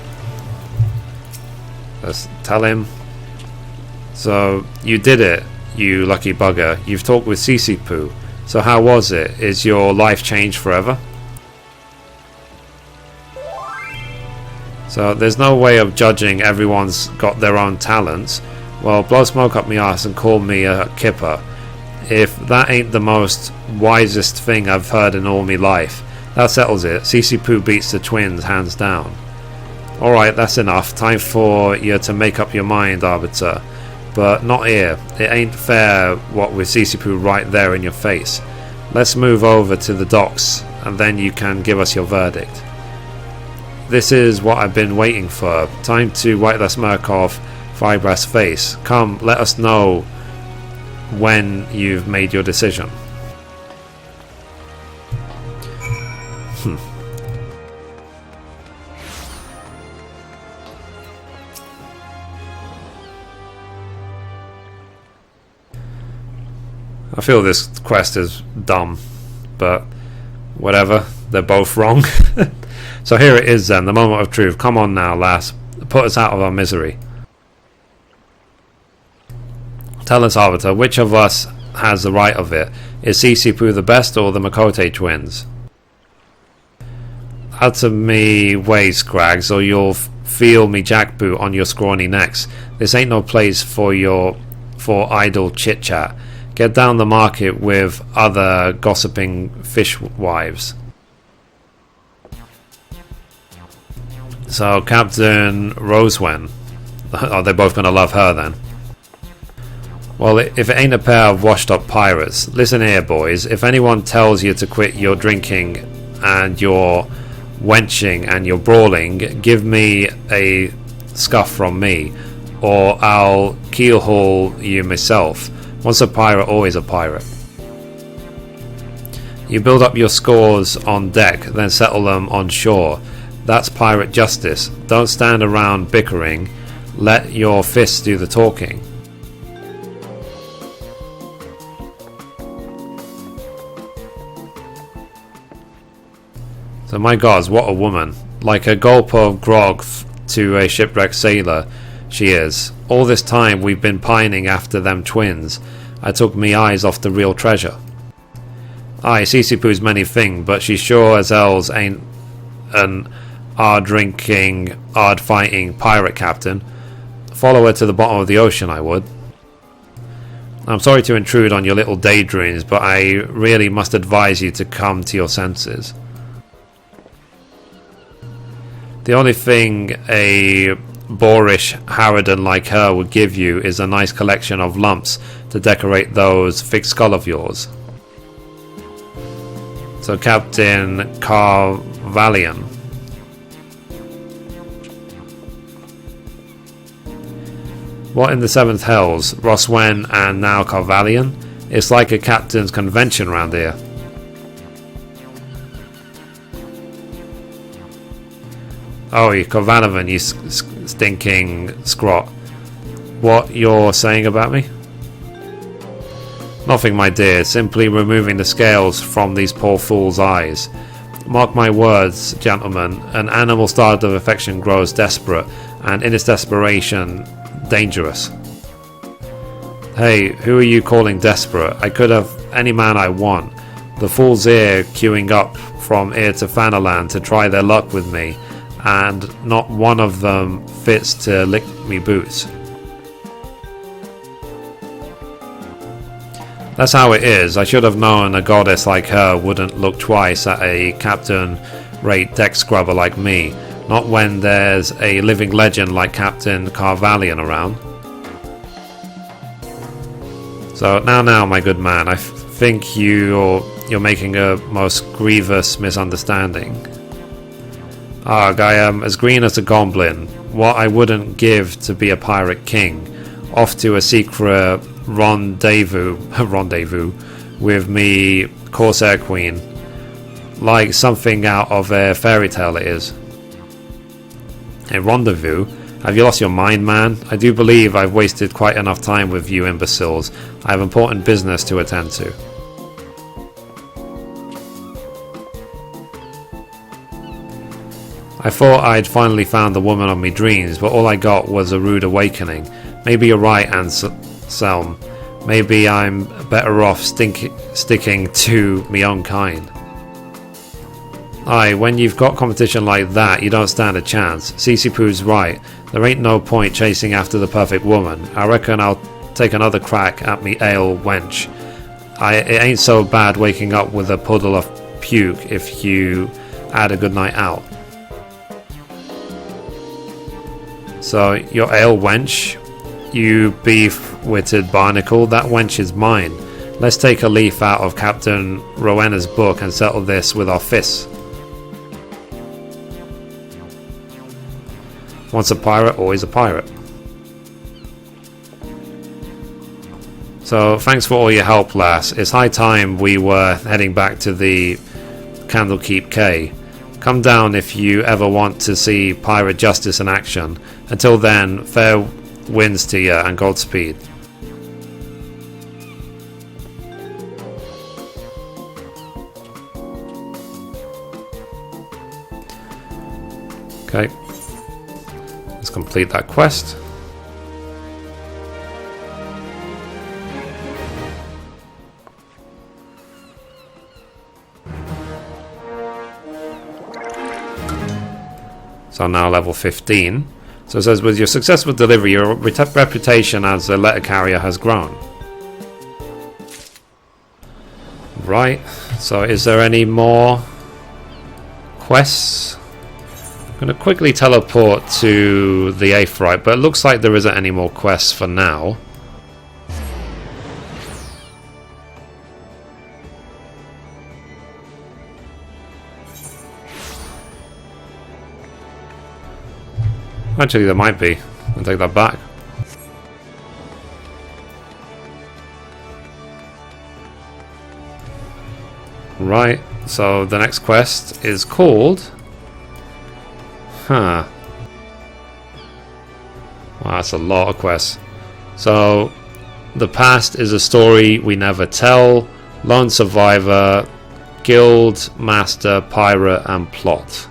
let's tell him. So you did it, you lucky bugger. You've talked with Sisipu. So how was it? Is your life changed forever? So there's no way of judging. Everyone's got their own talents. Well, blow smoke up me ass and call me a kipper. If that ain't the most wisest thing I've heard in all me life, that settles it. Sisipu beats the twins hands down. Alright, that's enough. Time for you to make up your mind, Arbiter. But not here. It ain't fair what with Sisipu right there in your face. Let's move over to the docks and then you can give us your verdict. This is what I've been waiting for. Time to wipe the smirk off Firegrass' face. Come, let us know when you've made your decision. I feel this quest is dumb, but whatever, they're both wrong. So here it is then, the moment of truth. Come on now, lass. Put us out of our misery. Tell us, Arbiter, which of us has the right of it? Is Sisipu the best or the Makote twins? Out of me way, Scrags, or you'll feel me jackboot on your scrawny necks. This ain't no place for idle chit-chat. Get down the market with other gossiping fishwives. So Captain Rosewen. Are they both going to love her then? Well, if it ain't a pair of washed up pirates. Listen here, boys. If anyone tells you to quit your drinking and your wenching and your brawling, give me a scuff from me, or I'll keelhaul you myself. Once a pirate, always a pirate. You build up your scores on deck, then settle them on shore. That's pirate justice. Don't stand around bickering. Let your fists do the talking. So my gods, what a woman. Like a gulp of grog to a shipwrecked sailor, she is. All this time we've been pining after them twins. I took me eyes off the real treasure. Aye, Cece-Poo's many thing, but she sure as hells ain't an hard-drinking, hard-fighting pirate captain. Follow her to the bottom of the ocean, I would. I'm sorry to intrude on your little daydreams, but I really must advise you to come to your senses. The only thing a boorish harridan like her would give you is a nice collection of lumps to decorate those thick skull of yours. So Captain Carvalian. What in the seventh hells? Roswen and now Carvalian? It's like a captain's convention round here. Oh, you Carvalian, you stinking scrot. What you're saying about me? Nothing, my dear, simply removing the scales from these poor fools' eyes. Mark my words, gentlemen, an animal starved of affection grows desperate, and in its desperation, dangerous. Hey, who are you calling desperate? I could have any man I want. The fool's ear queuing up from ear to Fanaland to try their luck with me, and not one of them fits to lick me boots. That's how it is. I should have known a goddess like her wouldn't look twice at a captain-rate deck scrubber like me, not when there's a living legend like Captain Carvalian around. So now, my good man, I think you're making a most grievous misunderstanding. Arg, I am as green as a goblin. What I wouldn't give to be a pirate king. Off to a secret rendezvous with me Corsair Queen. Like something out of a fairy tale it is. A rendezvous? Have you lost your mind, man? I do believe I've wasted quite enough time with you imbeciles. I have important business to attend to. I thought I'd finally found the woman of my dreams, but all I got was a rude awakening. Maybe you're right, Anselm. Maybe I'm better off sticking to me own kind. Aye, when you've got competition like that, you don't stand a chance. Cece-Poo's right. There ain't no point chasing after the perfect woman. I reckon I'll take another crack at me ale wench. It ain't so bad waking up with a puddle of puke if you had a good night out. So, your ale wench? You beef-witted barnacle, that wench is mine. Let's take a leaf out of Captain Rowena's book and settle this with our fists. Once a pirate, always a pirate. So, thanks for all your help, lass. It's high time we were heading back to the Candlekeep Quay. Come down if you ever want to see pirate justice in action. Until then, fair winds to you and Godspeed. Okay, let's complete that quest. So now level 15. So it says, with your successful delivery, your reputation as a letter carrier has grown. Right, so is there any more quests? I'm going to quickly teleport to the Aetheryte, but it looks like there isn't any more quests for now. Actually, there might be. I'll take that back. Right, so the next quest is called... Wow, that's a lot of quests. So, the past is a story we never tell, lone survivor, guild, master, pirate, and plot.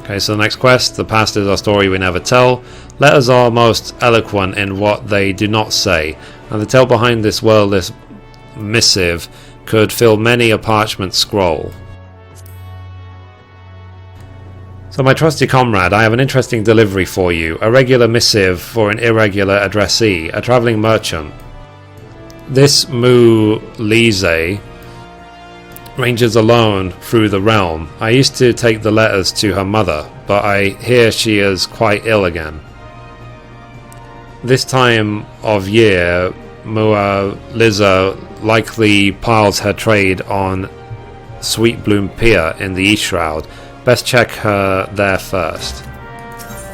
Okay, so the next quest, the past is our story we never tell. Letters are most eloquent in what they do not say, and the tale behind this wordless missive could fill many a parchment scroll. So my trusty comrade, I have an interesting delivery for you. A regular missive for an irregular addressee, a travelling merchant. This Moogle ranges alone through the realm. I used to take the letters to her mother, but I hear she is quite ill again. This time of year, Moogle likely piles her trade on Sweet Bloom Pier in the East Shroud. Best check her there first.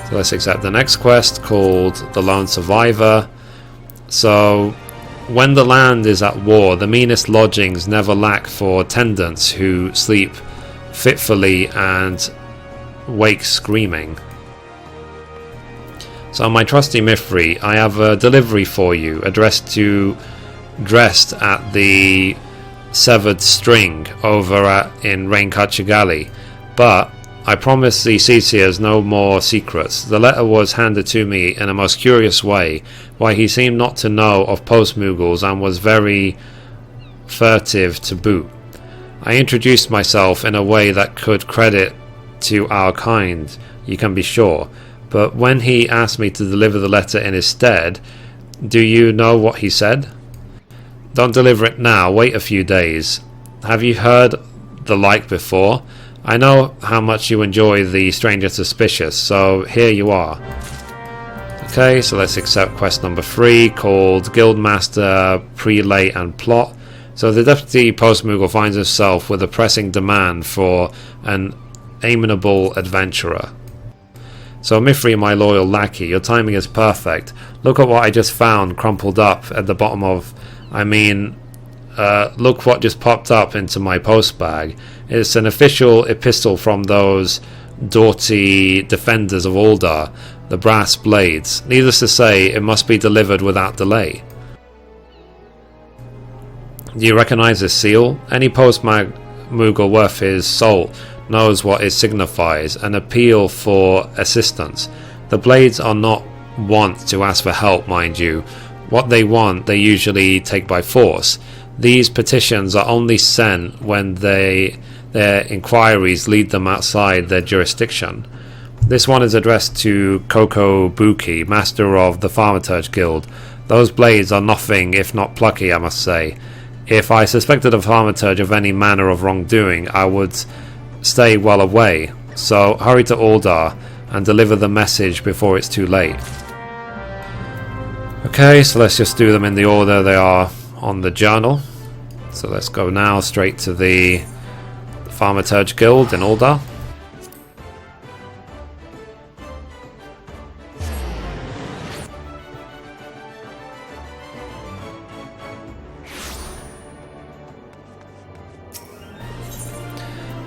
So let's accept the next quest called The Lone Survivor. So, when the land is at war, the meanest lodgings never lack for attendants who sleep fitfully and wake screaming. So my trusty Mithrie, I have a delivery for you, dressed at the Severed String over in Rainkachagali. But I promise the Cetias no more secrets. The letter was handed to me in a most curious way, why he seemed not to know of post-Moogles and was very furtive to boot. I introduced myself in a way that could credit to our kind, you can be sure. But when he asked me to deliver the letter in his stead, do you know what he said? Don't deliver it now, wait a few days. Have you heard the like before? I know how much you enjoy the Stranger Suspicious, so here you are. Okay, so let's accept quest number 3, called Guildmaster, Prelate and Plot. So the Deputy Post-Moogle finds himself with a pressing demand for an amenable adventurer. So Mithrie, my loyal lackey, your timing is perfect. Look at what I just found crumpled up at the bottom of... look what just popped up into my post bag. It's an official epistle from those doughty defenders of Uldar, the Brass Blades. Needless to say, it must be delivered without delay. Do you recognize this seal? Any post-Moogle worth his salt knows what it signifies, an appeal for assistance. The Blades are not wont to ask for help, mind you. What they want, they usually take by force. These petitions are only sent when their inquiries lead them outside their jurisdiction. This one is addressed to Koko Buki, master of the Thaumaturge Guild. Those blades are nothing if not plucky, I must say. If I suspected a Thaumaturge of any manner of wrongdoing, I would stay well away. So hurry to Uldar and deliver the message before it's too late. Okay, so let's just do them in the order they are on the journal. So let's go now straight to the Thaumaturge Guild in Uldar.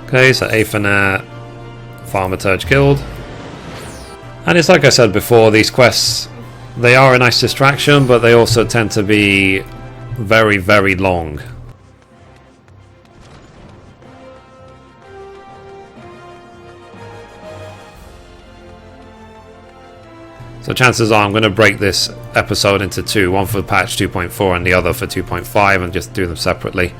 Okay, so Aethernet, Thaumaturge Guild. And it's like I said before, these quests, they are a nice distraction, but they also tend to be very, very long. So chances are I'm going to break this episode into two, one for patch 2.4 and the other for 2.5, and just do them separately.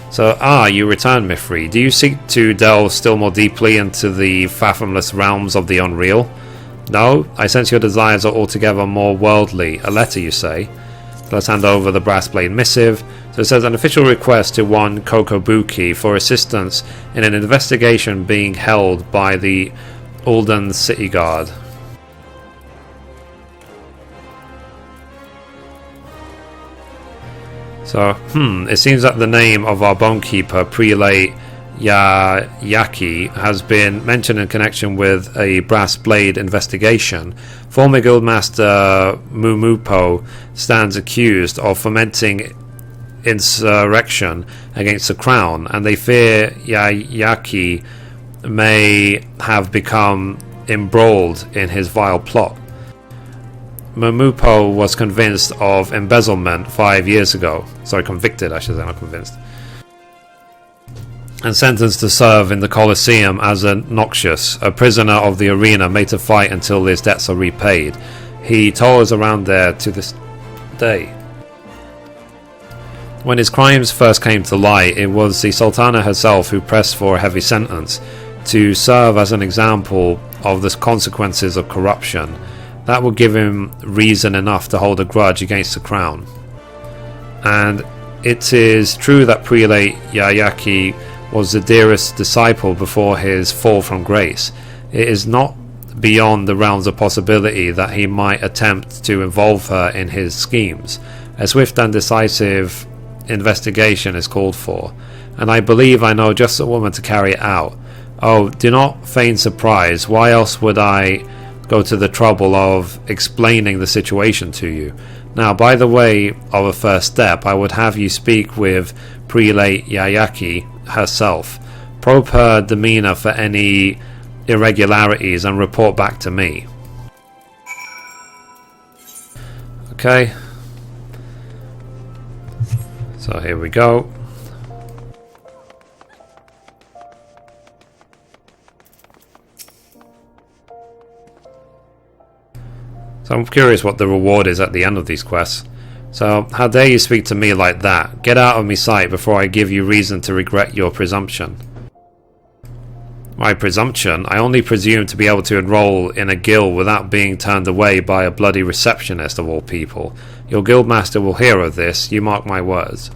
So, you return, Mithrie. Do you seek to delve still more deeply into the fathomless realms of the unreal? No, I sense your desires are altogether more worldly. A letter, you say? Let's hand over the brass blade missive. So it says an official request to one Kokobuki for assistance in an investigation being held by the Uldan City Guard. So, it seems that the name of our bonekeeper, Prelate Yaki has been mentioned in connection with a Brass Blade investigation. Former Guildmaster Mumupo stands accused of fomenting insurrection against the crown, and they fear Yaki may have become embroiled in his vile plot. Mumupo was convinced of embezzlement 5 years ago. Convicted, I should say, not convinced. And sentenced to serve in the Colosseum as a Noxious, a prisoner of the arena made to fight until his debts are repaid. He toils around there to this day. When his crimes first came to light, it was the Sultana herself who pressed for a heavy sentence to serve as an example of the consequences of corruption. That would give him reason enough to hold a grudge against the crown. And it is true that Prelate Yayaki was the dearest disciple before his fall from grace. It is not beyond the realms of possibility that he might attempt to involve her in his schemes. A swift and decisive investigation is called for, and I believe I know just the woman to carry it out. Oh, do not feign surprise. Why else would I go to the trouble of explaining the situation to you? Now, by the way of a first step, I would have you speak with Prelate Yayaki herself. Probe her demeanor for any irregularities and report back to me. Okay. So here we go. So I'm curious what the reward is at the end of these quests. So, how dare you speak to me like that? Get out of my sight before I give you reason to regret your presumption. My presumption? I only presume to be able to enroll in a guild without being turned away by a bloody receptionist of all people. Your guildmaster will hear of this, you mark my words.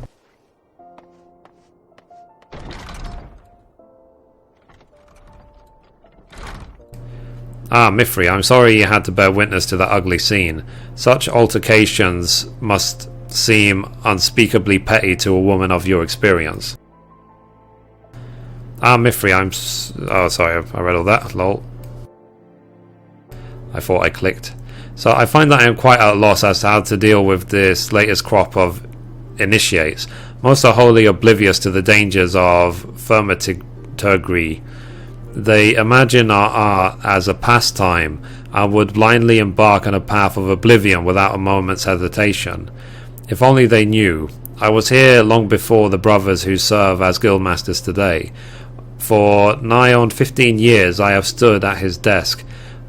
Ah, Mithrie, I'm sorry you had to bear witness to that ugly scene. Such altercations must seem unspeakably petty to a woman of your experience. Ah, Mithrie, oh, sorry, I read all that. Lol. I thought I clicked. So I find that I am quite at a loss as to how to deal with this latest crop of initiates. Most are wholly oblivious to the dangers of thaumaturgy. They imagine our art as a pastime and would blindly embark on a path of oblivion without a moment's hesitation. If only they knew. I was here long before the brothers who serve as guildmasters today. For nigh on 15 years I have stood at his desk,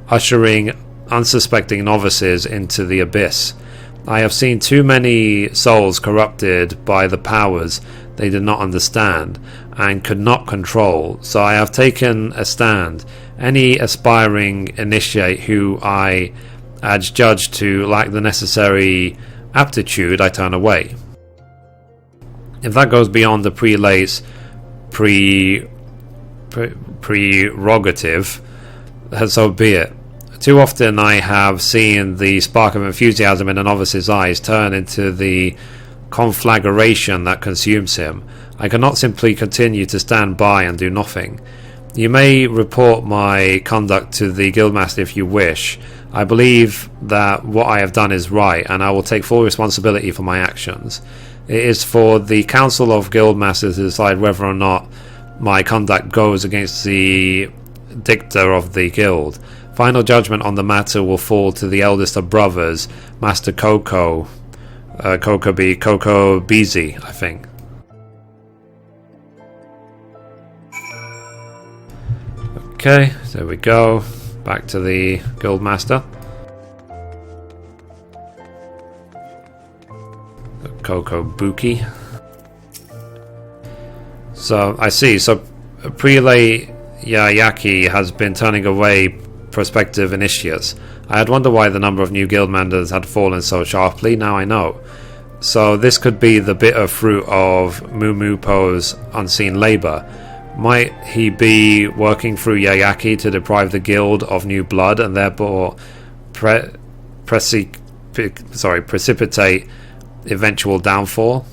ushering unsuspecting novices into the abyss. I have seen too many souls corrupted by the powers they did not understand and could not control, so I have taken a stand. Any aspiring initiate who I adjudge to lack the necessary aptitude, I turn away. If that goes beyond the prelate's prerogative, so be it. Too often I have seen the spark of enthusiasm in a novice's eyes turn into the conflagration that consumes him. I cannot simply continue to stand by and do nothing. You may report my conduct to the guildmaster if you wish. I believe that what I have done is right, and I will take full responsibility for my actions. It is for the Council of Guildmasters to decide whether or not my conduct goes against the dicta of the guild. Final judgment on the matter will fall to the eldest of brothers, Master Coco Beezy, I think. Okay, there we go. Back to the Guildmaster. Coco Buki. So, I see. So, Prelate Yayaki has been turning away prospective initiates. I had wondered why the number of new guildmasters had fallen so sharply. Now I know. So this could be the bitter fruit of Mumupo's unseen labour. Might he be working through Yayaki to deprive the guild of new blood and therefore precipitate eventual downfall?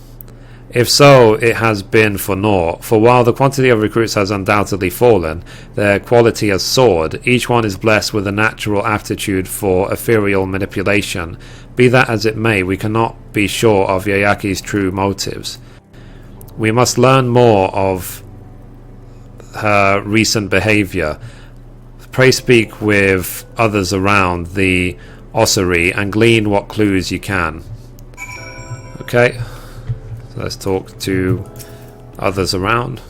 If so, it has been for naught, for while the quantity of recruits has undoubtedly fallen, their quality has soared. Each one is blessed with a natural aptitude for ethereal manipulation. Be that as it may, we cannot be sure of Yayaki's true motives. We must learn more of her recent behaviour. Pray speak with others around the ossuary and glean what clues you can. Okay. Let's talk to others around.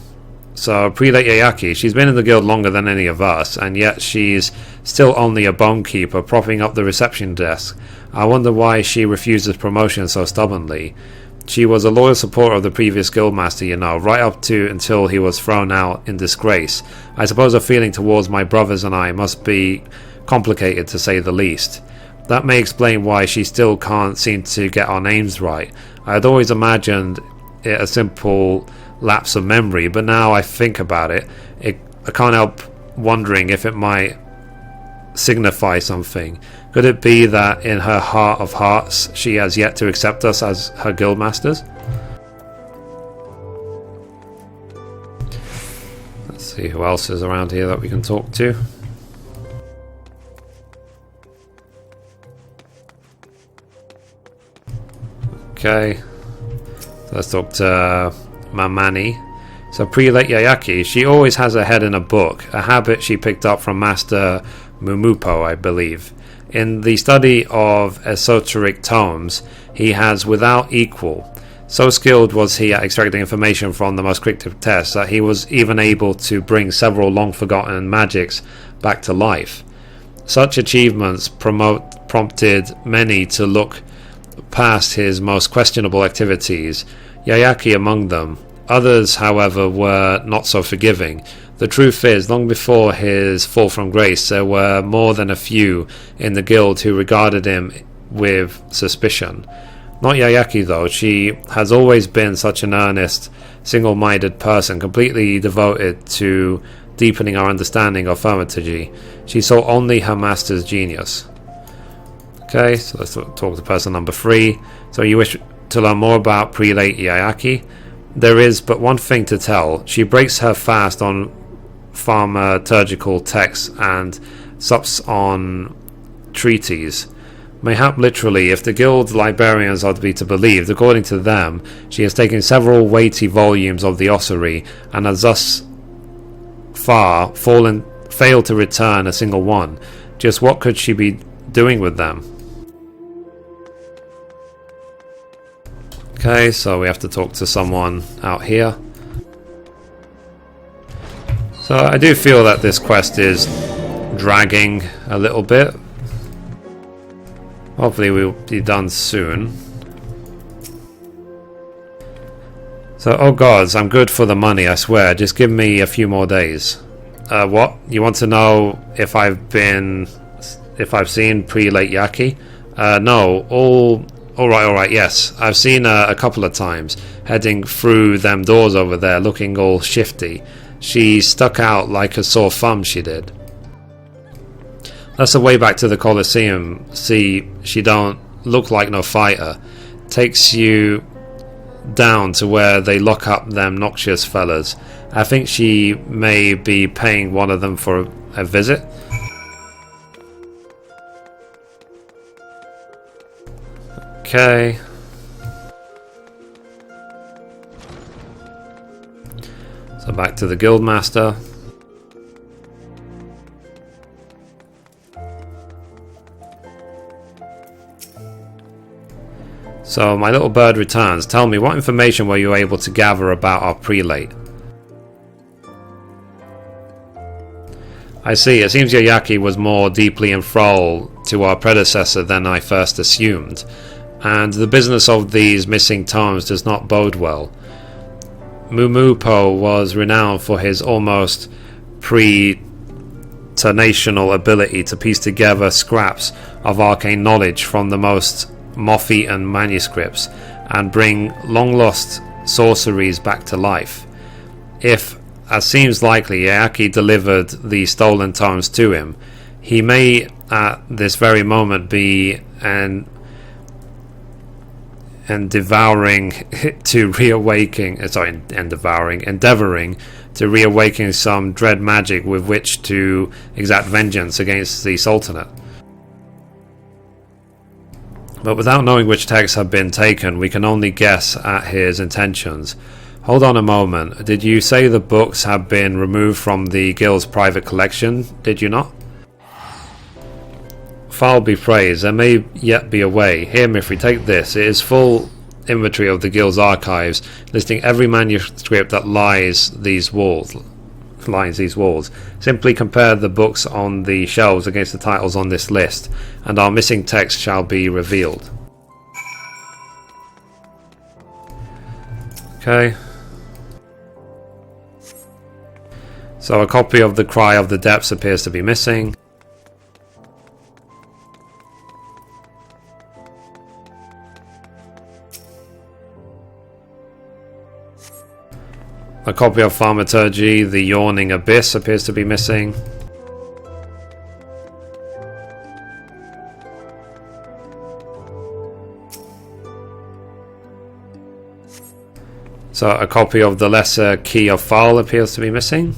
So, Prelate Yayaki, she's been in the guild longer than any of us, and yet she's still only a bonekeeper propping up the reception desk. I wonder why she refuses promotion so stubbornly. She was a loyal supporter of the previous guildmaster, you know, right up to until he was thrown out in disgrace. I suppose her feeling towards my brothers and I must be complicated, to say the least. That may explain why she still can't seem to get our names right. I had always imagined it a simple lapse of memory, but now I think about it, I can't help wondering if it might signify something. Could it be that in her heart of hearts she has yet to accept us as her guildmasters? Let's see who else is around here that we can talk to. Okay, so let's talk to Mamani. So Prelate Yayaki, she always has her head in a book, a habit she picked up from Master Mumupo, I believe. In the study of esoteric tomes, he has without equal. So skilled was he at extracting information from the most cryptic tests that he was even able to bring several long-forgotten magics back to life. Such achievements prompted many to look past his most questionable activities, Yayaki among them. Others, however, were not so forgiving. The truth is, long before his fall from grace, there were more than a few in the guild who regarded him with suspicion. Not Yayaki, though. She has always been such an earnest, single-minded person, completely devoted to deepening our understanding of thaumaturgy. She saw only her master's genius. Okay, so let's talk to person number 3. So you wish to learn more about Prelate Yayaki? There is but one thing to tell. She breaks her fast on thaumaturgical texts and sups on treaties. Mayhap literally, if the guild librarians are to be believed. According to them, she has taken several weighty volumes of the ossuary and has thus far failed to return a single one. Just what could she be doing with them? Okay, so we have to talk to someone out here. So I do feel that this quest is dragging a little bit. Hopefully we'll be done soon. So, oh gods, I'm good for the money, I swear. Just give me a few more days. What? You want to know if I've seen Prelate Yaki? No, Alright, yes. I've seen her a couple of times, heading through them doors over there, looking all shifty. She stuck out like a sore thumb, she did. That's the way back to the Colosseum. See, she don't look like no fighter. Takes you down to where they lock up them noxious fellas. I think she may be paying one of them for a visit. Okay. So back to the Guildmaster. So my little bird returns. Tell me, what information were you able to gather about our prelate? I see, it seems Yayaki was more deeply enthralled to our predecessor than I first assumed, and the business of these missing tomes does not bode well. Mumupo was renowned for his almost preternational ability to piece together scraps of arcane knowledge from the most moth-eaten manuscripts and bring long-lost sorceries back to life. If, as seems likely, Yayaki delivered the stolen tomes to him, he may at this very moment be an and endeavoring to reawaken some dread magic with which to exact vengeance against the Sultanate. But without knowing which texts have been taken, we can only guess at his intentions. Hold on a moment, did you say the books have been removed from the guild's private collection, did you not? Foul be praised, there may yet be a way. Here, Mithrie, take this. It is full inventory of the guild's archives, listing every manuscript that lines these walls. Simply compare the books on the shelves against the titles on this list, and our missing text shall be revealed. Okay. So a copy of The Cry of the Depths appears to be missing. A copy of Thaumaturgy, The Yawning Abyss appears to be missing. So a copy of The Lesser Key of Foul appears to be missing.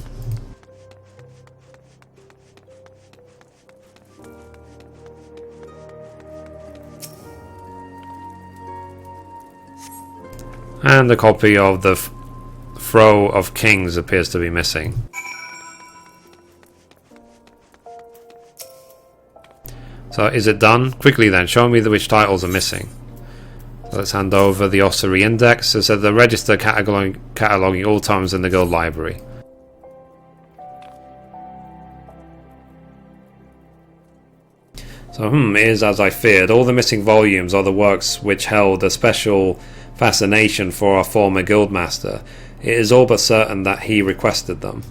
And a copy of the Throw of Kings appears to be missing. So is it done? Quickly then, show me which titles are missing. So let's hand over the Ossuary Index. So it said the register cataloguing all tomes in the guild library. So it is as I feared. All the missing volumes are the works which held a special fascination for our former guildmaster. It is all but certain that he requested them.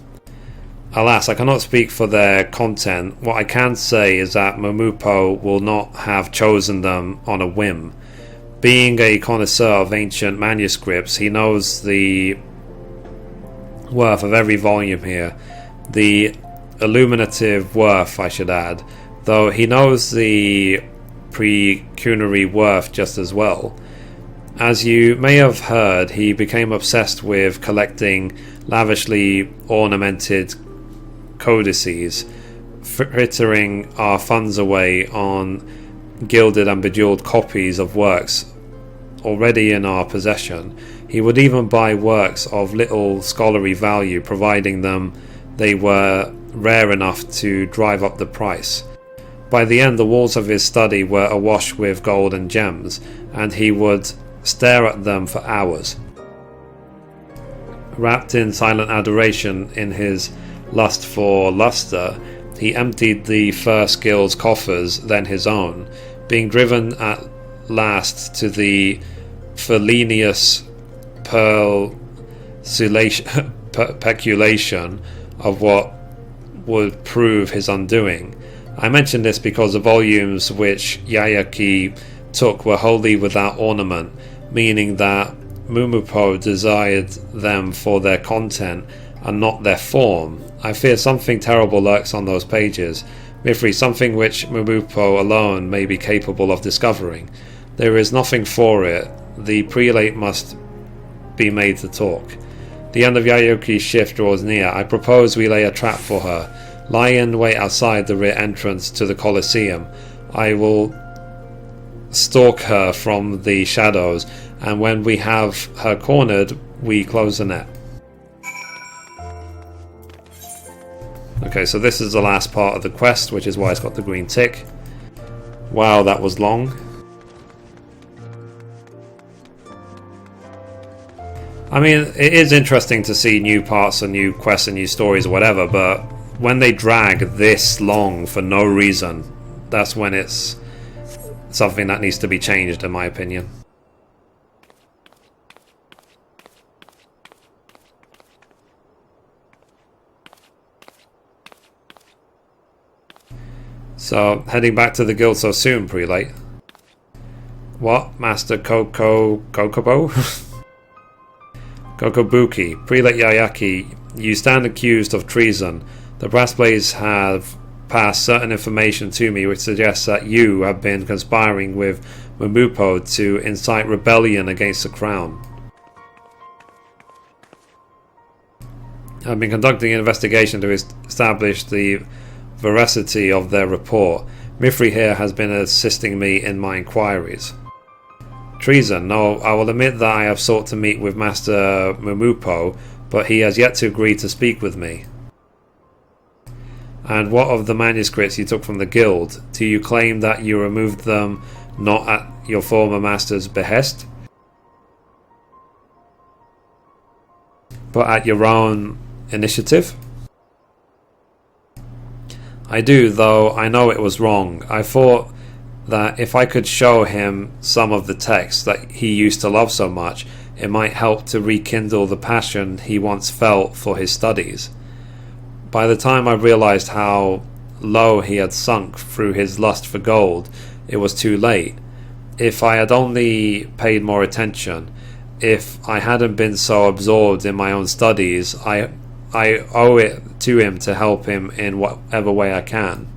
Alas, I cannot speak for their content. What I can say is that Momupo will not have chosen them on a whim. Being a connoisseur of ancient manuscripts, he knows the worth of every volume here. The illuminative worth, I should add, though he knows the pecuniary worth just as well. As you may have heard, he became obsessed with collecting lavishly ornamented codices, frittering our funds away on gilded and bejeweled copies of works already in our possession. He would even buy works of little scholarly value, providing they were rare enough to drive up the price. By the end, the walls of his study were awash with gold and gems, and he would stare at them for hours. Wrapped in silent adoration in his lust for luster, he emptied the first guild's coffers, then his own, being driven at last to the felonious peculation of what would prove his undoing. I mention this because the volumes which Yayaki took were wholly without ornament, meaning that Momupo desired them for their content and not their form. I fear something terrible lurks on those pages, Mithrie, something which Momupo alone may be capable of discovering. There is nothing for it. The prelate must be made to talk. The end of Yayoki's shift draws near. I propose we lay a trap for her. Lie in wait outside the rear entrance to the Colosseum. I will stalk her from the shadows, and when we have her cornered, we close the net. Okay, so this is the last part of the quest, which is why it's got the green tick. Wow, that was long. I mean, it is interesting to see new parts and new quests and new stories or whatever, but when they drag this long for no reason, that's when it's something that needs to be changed, in my opinion. So, heading back to the guild so soon, prelate? What? Master Kokobo? Kokobuki, Prelate Yayaki, you stand accused of treason. The brass blades have passed certain information to me which suggests that you have been conspiring with Moogle to incite rebellion against the crown. I've been conducting an investigation to establish the veracity of their report. Mithrie here has been assisting me in my inquiries. Treason. No, I will admit that I have sought to meet with Master Moogle, but he has yet to agree to speak with me. And what of the manuscripts you took from the guild? Do you claim that you removed them not at your former master's behest, but at your own initiative? I do, though I know it was wrong. I thought that if I could show him some of the texts that he used to love so much, it might help to rekindle the passion he once felt for his studies. By the time I realized how low he had sunk through his lust for gold, it was too late. If I had only paid more attention, if I hadn't been so absorbed in my own studies, I owe it to him to help him in whatever way I can.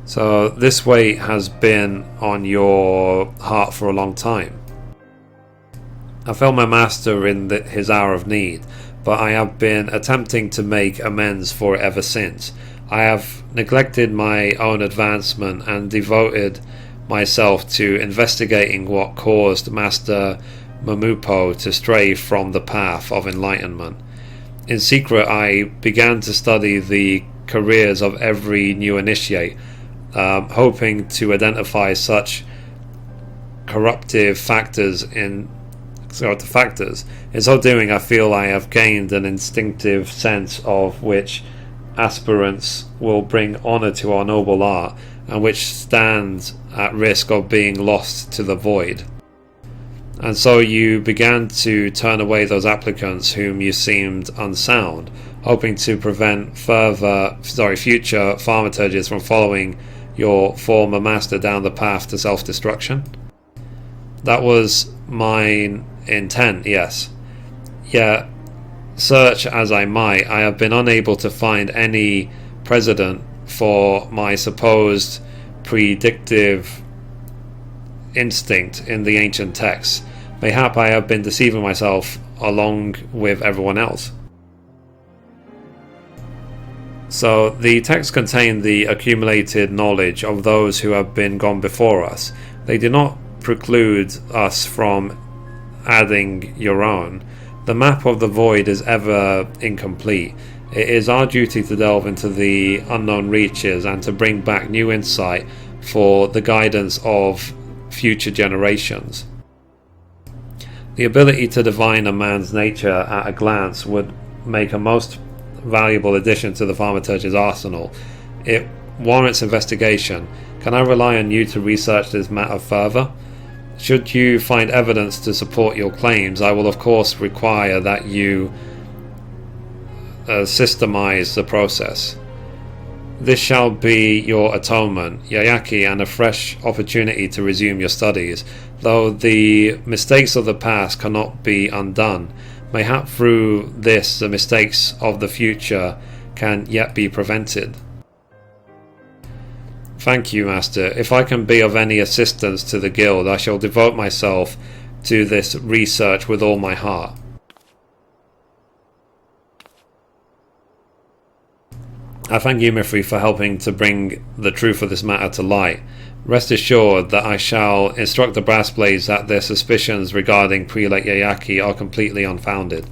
So this weight has been on your heart for a long time. I felt my master in his hour of need, but I have been attempting to make amends for it ever since. I have neglected my own advancement and devoted myself to investigating what caused Master Moogle to stray from the path of enlightenment. In secret, I began to study the careers of every new initiate, hoping to identify such corruptive factors. In so doing, I feel I have gained an instinctive sense of which aspirants will bring honour to our noble art, and which stands at risk of being lost to the void. And so you began to turn away those applicants whom you seemed unsound, hoping to prevent future thaumaturges from following your former master down the path to self-destruction. That was mine intent, yes. Yet, search as I might, I have been unable to find any precedent for my supposed predictive instinct in the ancient texts. Mayhap I have been deceiving myself along with everyone else. So the texts contain the accumulated knowledge of those who have been gone before us. They do not preclude us from adding your own. The map of the void is ever incomplete. It is our duty to delve into the unknown reaches and to bring back new insight for the guidance of future generations. The ability to divine a man's nature at a glance would make a most valuable addition to the thaumaturge's arsenal. It warrants investigation. Can I rely on you to research this matter further? Should you find evidence to support your claims, I will of course require that you systemize the process. This shall be your atonement, Yayaki, and a fresh opportunity to resume your studies. Though the mistakes of the past cannot be undone, mayhap through this the mistakes of the future can yet be prevented. Thank you, Master. If I can be of any assistance to the guild, I shall devote myself to this research with all my heart. I thank you, Mithrie, for helping to bring the truth of this matter to light. Rest assured that I shall instruct the Brass Blades that their suspicions regarding Prelate Yayaki are completely unfounded.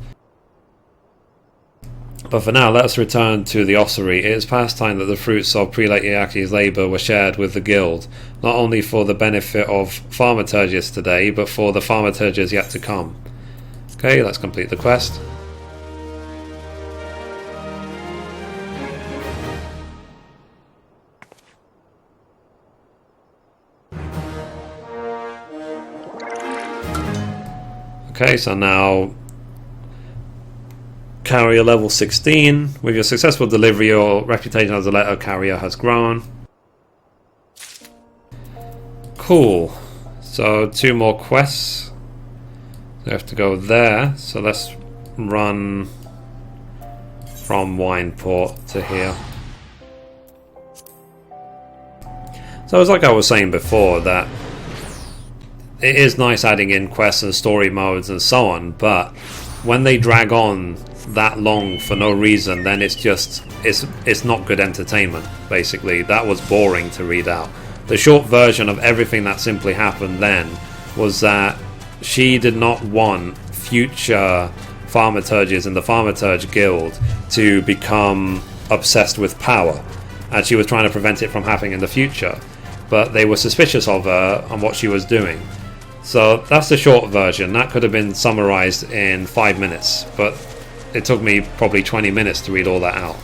But for now, let us return to the ossuary. It is past time that the fruits of Prelate Yayaki's labour were shared with the guild, not only for the benefit of thaumaturges today, but for the thaumaturges yet to come. Okay, let's complete the quest. Okay, so now carrier level 16. With your successful delivery, your reputation as a letter carrier has grown. Cool. So 2 more quests. We have to go there. So let's run from Wineport to here. So it's like I was saying before, that it is nice adding in quests and story modes and so on, but when they drag on that long for no reason, then it's not good entertainment. Basically, that was boring to read out. The short version of everything that simply happened then was that she did not want future Thaumaturges in the Thaumaturge Guild to become obsessed with power, and she was trying to prevent it from happening in the future, but they were suspicious of her and what she was doing. So that's the short version. That could have been summarized in 5 minutes, but it took me probably 20 minutes to read all that out.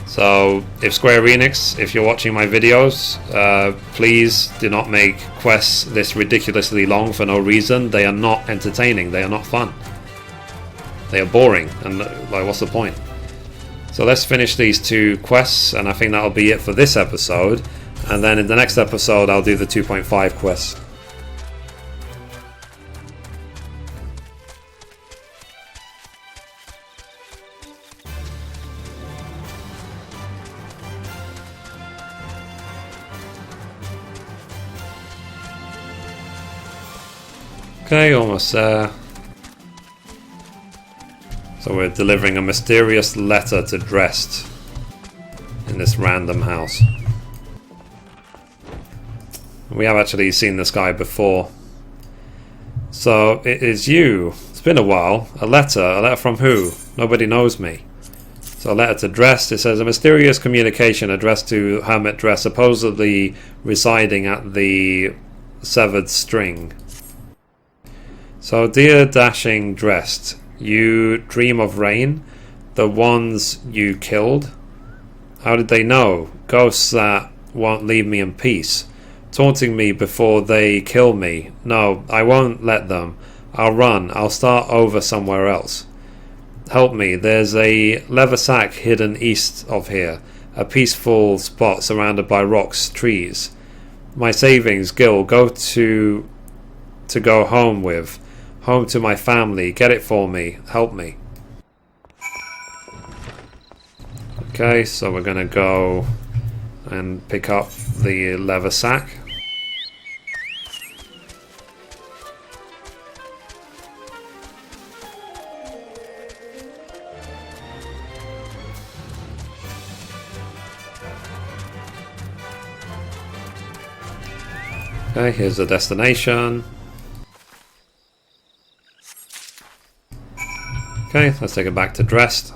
So if Square Enix, if you're watching my videos, please do not make quests this ridiculously long for no reason. They are not entertaining, they are not fun. They are boring, and like, what's the point? So let's finish these 2 quests, and I think that'll be it for this episode. And then in the next episode I'll do the 2.5 quests. Okay, almost there. So we're delivering a mysterious letter to Dresd in this random house. We have actually seen this guy before. So it is you. It's been a while. A letter from who? Nobody knows me. So a letter to Dresd. It says a mysterious communication addressed to Hermit Dresd, supposedly residing at the Severed String. So dear dashing Dresd, you dream of rain, the ones you killed. How did they know? Ghosts that won't leave me in peace, taunting me before they kill me. No, I won't let them. I'll run. I'll start over somewhere else. Help me. There's a leather sack hidden east of here, a peaceful spot surrounded by rocks, trees. My savings, Gil, go to go home with. Home to my family. Get it for me. Help me. Okay, so we're gonna go and pick up the leather sack. Okay, here's the destination. Okay, let's take it back to Dresd.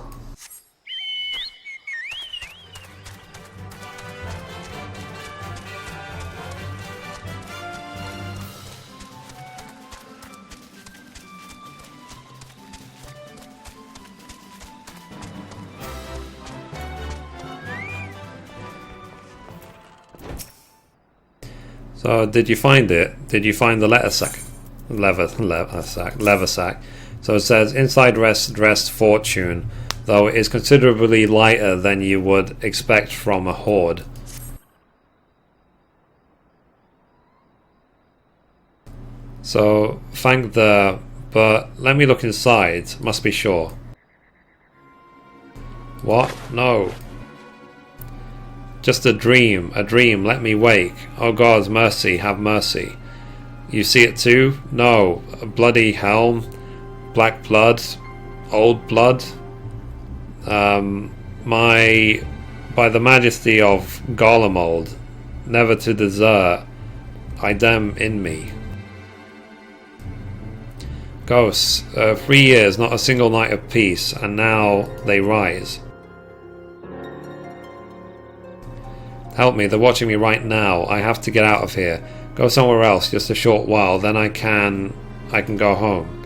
So, did you find it? Did you find the letter sack? Leather sack. So it says, inside Dresd fortune, though it is considerably lighter than you would expect from a hoard. So, but let me look inside, must be sure. What? No. Just a dream, let me wake. Oh God's mercy, have mercy. You see it too? No, a bloody helm. Black blood, old blood. By the majesty of Garlemald, never to desert, idem in me. Ghosts, 3 years, not a single night of peace, and now they rise. Help me, they're watching me right now. I have to get out of here. Go somewhere else, just a short while, then I can go home.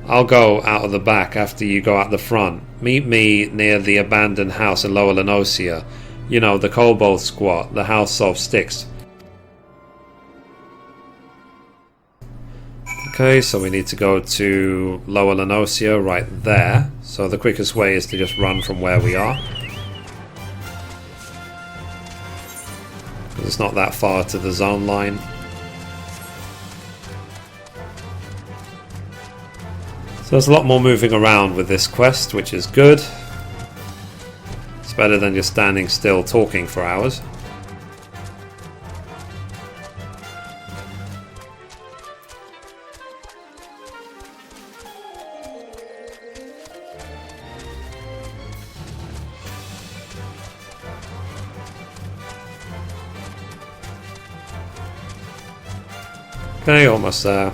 I'll go out of the back after you go out the front. Meet me near the abandoned house in Lower Lenosia. You know, the kobold squat, the house of sticks. Okay, so we need to go to Lower Lenosia right there. So the quickest way is to just run from where we are. Because it's not that far to the zone line. So there's a lot more moving around with this quest, which is good. It's better than just standing still talking for hours. Okay, almost there.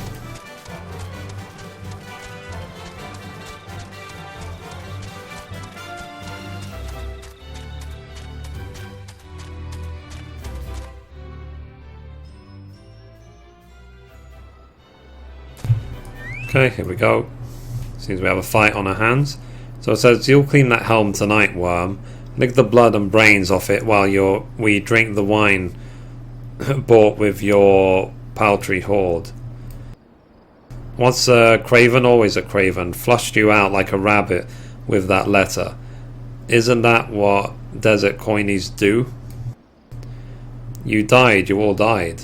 Okay, here we go. Seems we have a fight on our hands. So it says, you'll clean that helm tonight, worm. Lick the blood and brains off it while we drink the wine bought with your paltry hoard. Once a craven, always a craven. Flushed you out like a rabbit with that letter. Isn't that what desert coinies do? You died, you all died.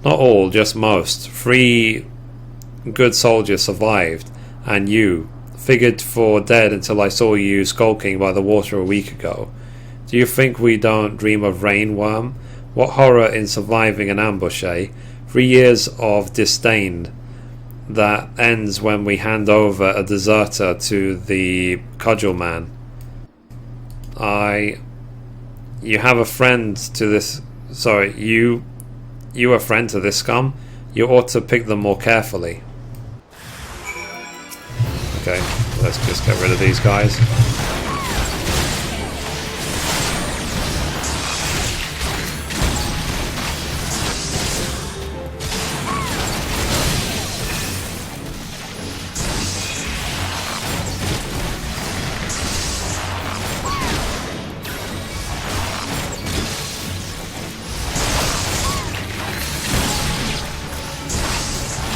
Not all, just most. 3 good soldiers survived, and you figured for dead until I saw you skulking by the water a week ago. Do you think we don't dream of rain, worm? What horror in surviving an ambush, eh? 3 years of disdain that ends when we hand over a deserter to the cudgel man. You have a friend to this. Sorry, you a friend to this scum? You ought to pick them more carefully. Okay, let's just get rid of these guys.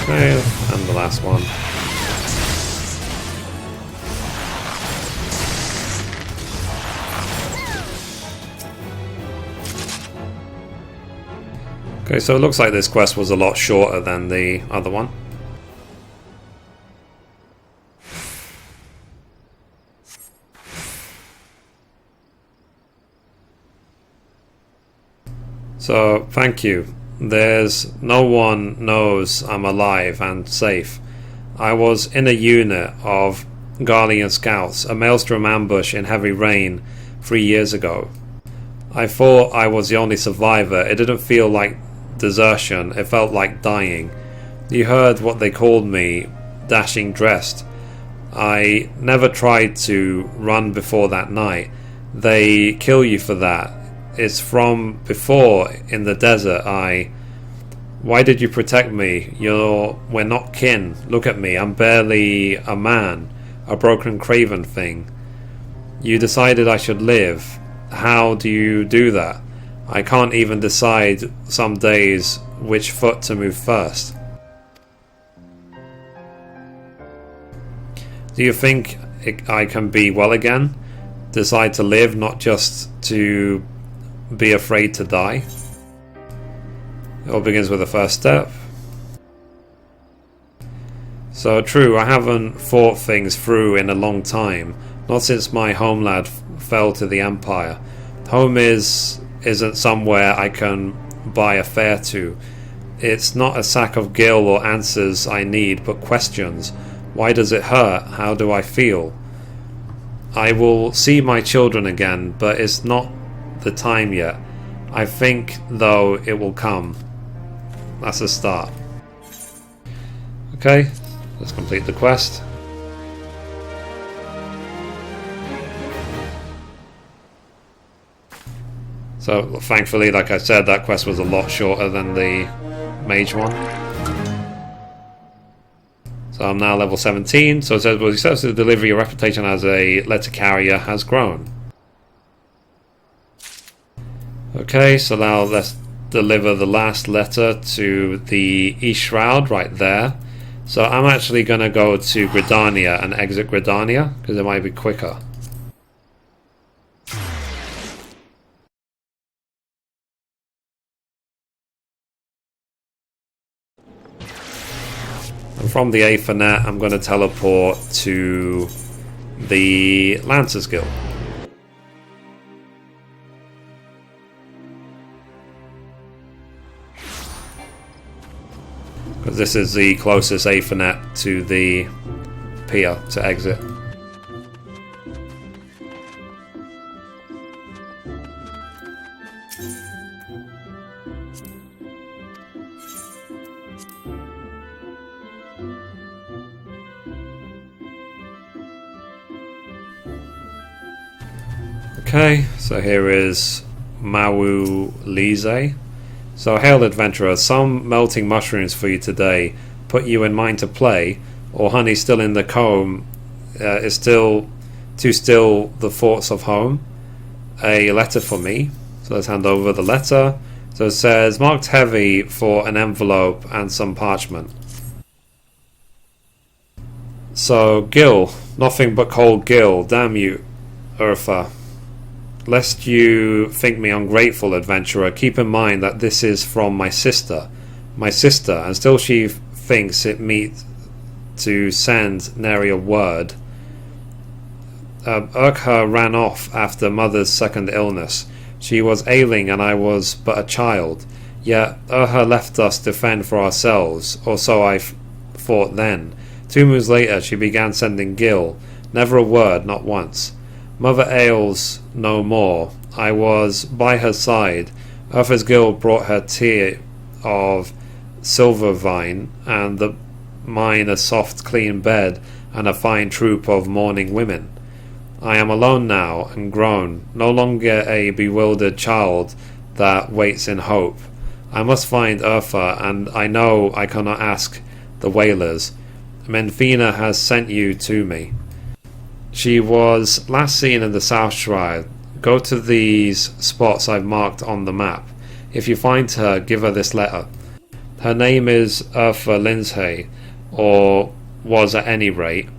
Okay, and the last one. Okay, so it looks like this quest was a lot shorter than the other one. So, thank you. There's no one knows I'm alive and safe. I was in a unit of Guardian Scouts, a maelstrom ambush in heavy rain 3 years ago. I thought I was the only survivor. It didn't feel like desertion, it felt like dying. You heard what they called me, dashing dressed. I never tried to run before that night. They kill you for that. It's from before in the desert. Why did you protect me? We're not kin. Look at me, I'm barely a man, a broken craven thing. You decided I should live. How do you do that? I can't even decide some days which foot to move first. Do you think I can be well again? Decide to live, not just to be afraid to die? It all begins with the first step. So true, I haven't thought things through in a long time. Not since my homeland fell to the Empire. Home isn't somewhere I can buy a fare to. It's not a sack of gil or answers I need, but questions. Why does it hurt? How do I feel? I will see my children again, but it's not the time yet. I think, though, it will come. That's a start. Okay, let's complete the quest. So thankfully, like I said, that quest was a lot shorter than the mage one. So I'm now level 17. So it says, well, success to deliver, your reputation as a letter carrier has grown. Okay, so now let's deliver the last letter to the East Shroud right there. So I'm actually going to go to Gridania and exit Gridania because it might be quicker. And from the Aethernet, I'm going to teleport to the Lancers Guild. Because this is the closest Aethernet to the pier to exit. Okay, so here is Mawu Lise. So, hail adventurer, some melting mushrooms for you today. Put you in mind to play, or honey still in the comb is still to still the thoughts of home. A letter for me. So let's hand over the letter. So it says, marked heavy for an envelope and some parchment. So, Gil, nothing but cold Gil, damn you, Urfa. Lest you think me ungrateful, adventurer, keep in mind that this is from my sister, and still she thinks it meet to send nary a word. Urkha ran off after mother's second illness. She was ailing and I was but a child, yet Urkha left us to fend for ourselves, or so I thought then. 2 moons later she began sending Gil, never a word, not once. Mother ails no more. I was by her side. Urkha's guild brought her tea of silver vine, and mine a soft clean bed and a fine troop of mourning women. I am alone now and grown, no longer a bewildered child that waits in hope. I must find Urkha, and I know I cannot ask the Whalers. Menfina has sent you to me. She was last seen in the South Shroud. Go to these spots I've marked on the map. If you find her, give her this letter. Her name is Urkha Lindsay, or was at any rate.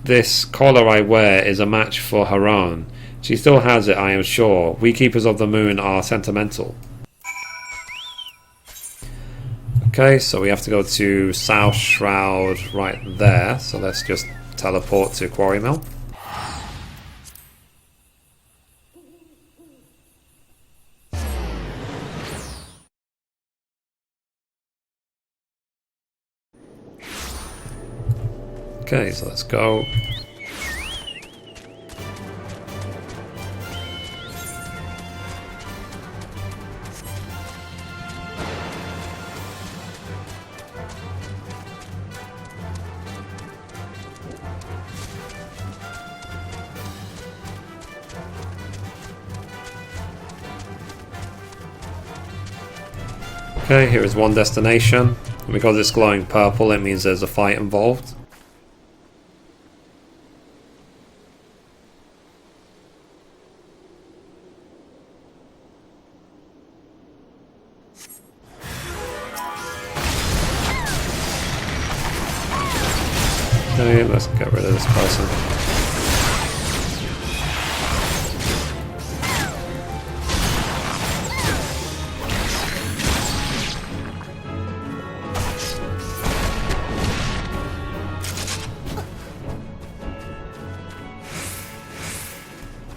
This collar I wear is a match for her own. She still has it, I am sure. We keepers of the moon are sentimental. Okay, so we have to go to South Shroud right there. So let's just teleport to Quarry Mill. Okay, so let's go. Okay, here is one destination. And because it's glowing purple, it means there's a fight involved. Okay, let's get rid of this person.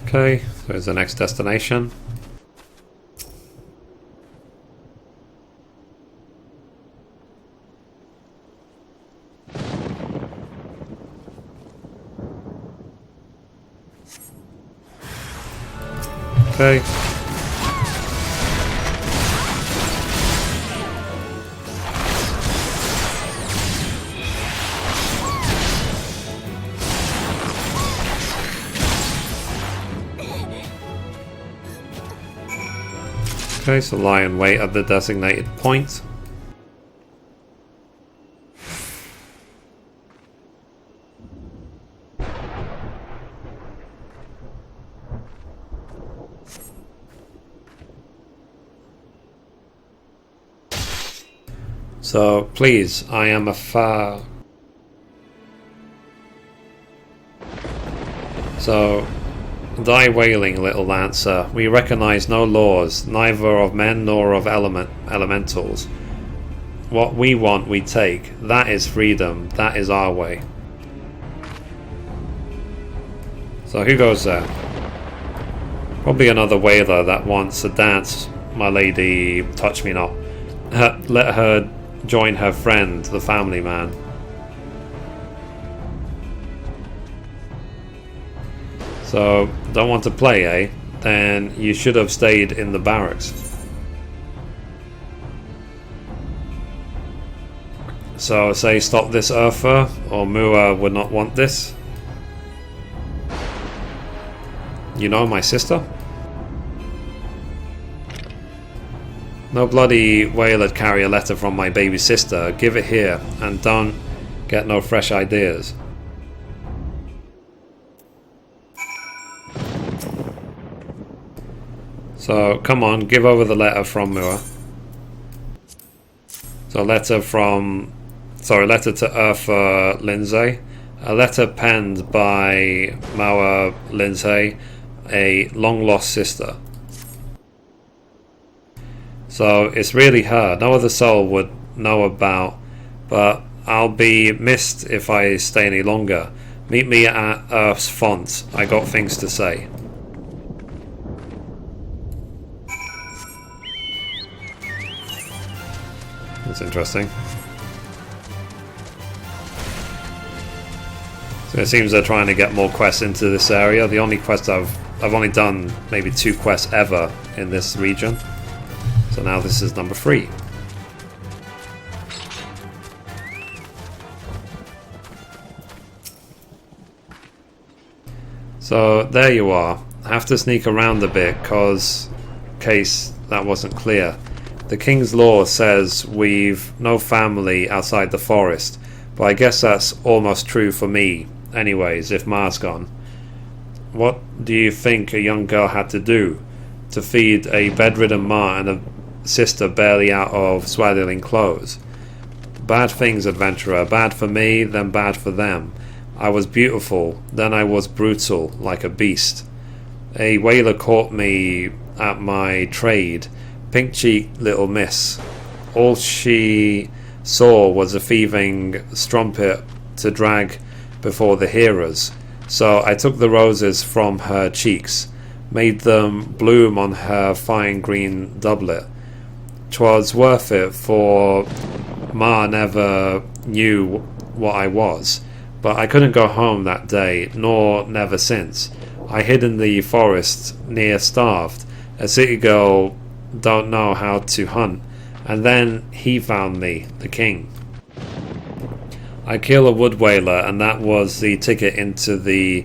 Okay, so here's the next destination. Okay. Okay, so lie in wait at the designated point. So, please, I am a far... So, die wailing, little Lancer. We recognize no laws, neither of men nor of elementals. What we want, we take. That is freedom. That is our way. So who goes there? Probably another whaler that wants to dance. My lady, touch me not. Let her join her friend, the family man. So, don't want to play, eh? Then you should have stayed in the barracks. So, say stop this Urfa, or Mua would not want this. You know my sister? No bloody whaler'd carry a letter from my baby sister. Give it here, and don't get no fresh ideas. So, come on, give over the letter from Mua. So, letter to Urfa Lindsay. A letter penned by Maua Lindsay, a long-lost sister. So, it's really her. No other soul would know about, but I'll be missed if I stay any longer. Meet me at Earth's font. I got things to say. That's interesting. So it seems they're trying to get more quests into this area. The only quest I've only done maybe 2 quests ever in this region. So now this is number 3. So there you are. I have to sneak around a bit cause case that wasn't clear. The King's Law says we've no family outside the forest, but I guess that's almost true for me anyways if Ma's gone. What do you think a young girl had to do to feed a bedridden Ma and a sister barely out of swaddling clothes? Bad things, adventurer. Bad for me, then bad for them. I was beautiful, then I was brutal, like a beast. A whaler caught me at my trade. Pink-cheeked little miss. All she saw was a thieving strumpet to drag before the hearers. So I took the roses from her cheeks, made them bloom on her fine green doublet. 'Twas worth it, for Ma never knew what I was. But I couldn't go home that day, nor never since. I hid in the forest, near starved. A city girl don't know how to hunt, and then he found me, the king. I kill a wood whaler, and that was the ticket into the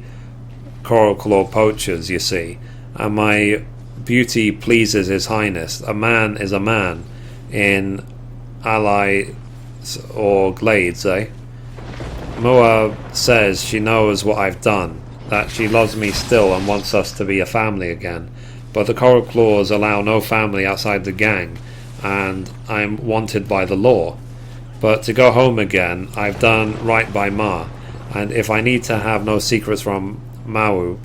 coral claw poachers, you see. And my beauty pleases his highness. A man is a man, in allies or glades, eh? Mua says she knows what I've done, that she loves me still and wants us to be a family again. But the coral claws allow no family outside the gang, and I'm wanted by the law. But to go home again, I've done right by Ma, and if I need to have no secrets from Mau,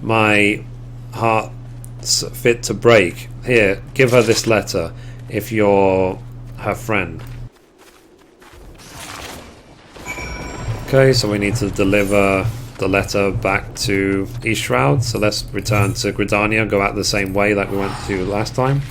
my heart's fit to break. Here, give her this letter, if you're her friend. Okay, so we need to deliver the letter back to East Shroud. So let's return to Gridania, go out the same way like we went to last time.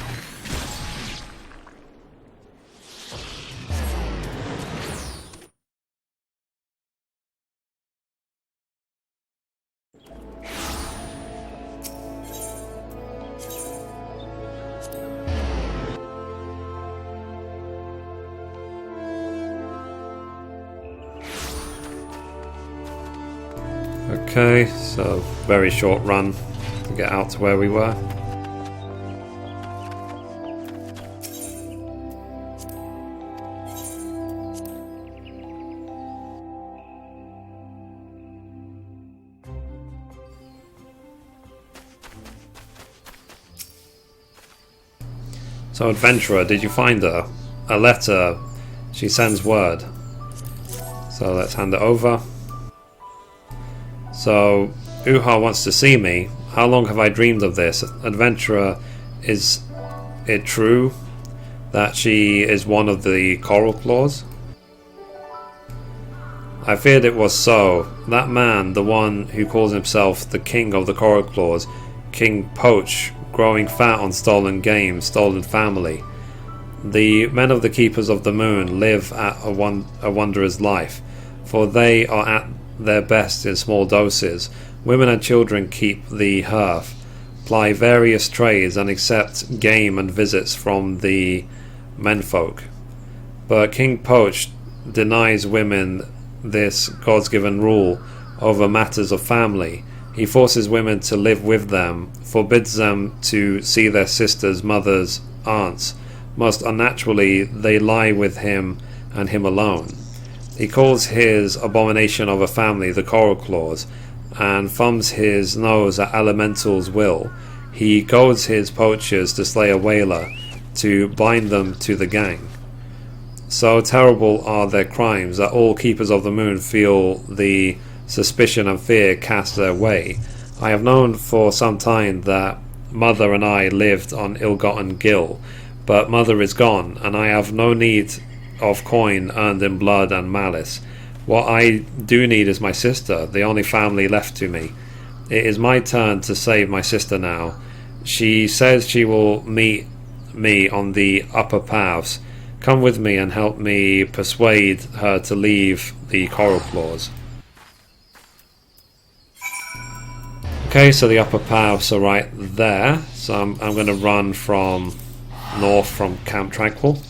Okay, so very short run to get out to where we were. So adventurer, did you find her? A letter. She sends word. So let's hand it over. So, Uha wants to see me. How long have I dreamed of this? Adventurer, is it true? that she is one of the Coral Claws? I feared it was so. That man, the one who calls himself the King of the Coral Claws, King Poach, growing fat on stolen game, stolen family. The men of the Keepers of the Moon live at a wanderer's life, for they are at their best in small doses. Women and children keep the hearth, ply various trades, and accept game and visits from the menfolk. But King Poach denies women this God's-given rule over matters of family. He forces women to live with them, forbids them to see their sisters, mothers, aunts. Most unnaturally, they lie with him and him alone. He calls his abomination of a family the Coral Claws, and thumbs his nose at elementals' will. He goads his poachers to slay a whaler, to bind them to the gang. So terrible are their crimes that all Keepers of the Moon feel the suspicion and fear cast their way. I have known for some time that Mother and I lived on ill-gotten gil, but Mother is gone, and I have no need of coin earned in blood and malice. What I do need is my sister, the only family left to me. It is my turn to save my sister now. She says she will meet me on the upper paths. Come with me and help me persuade her to leave the Coral Claws. Okay, so the upper paths are right there. So I'm going to run from north from Camp Tranquil.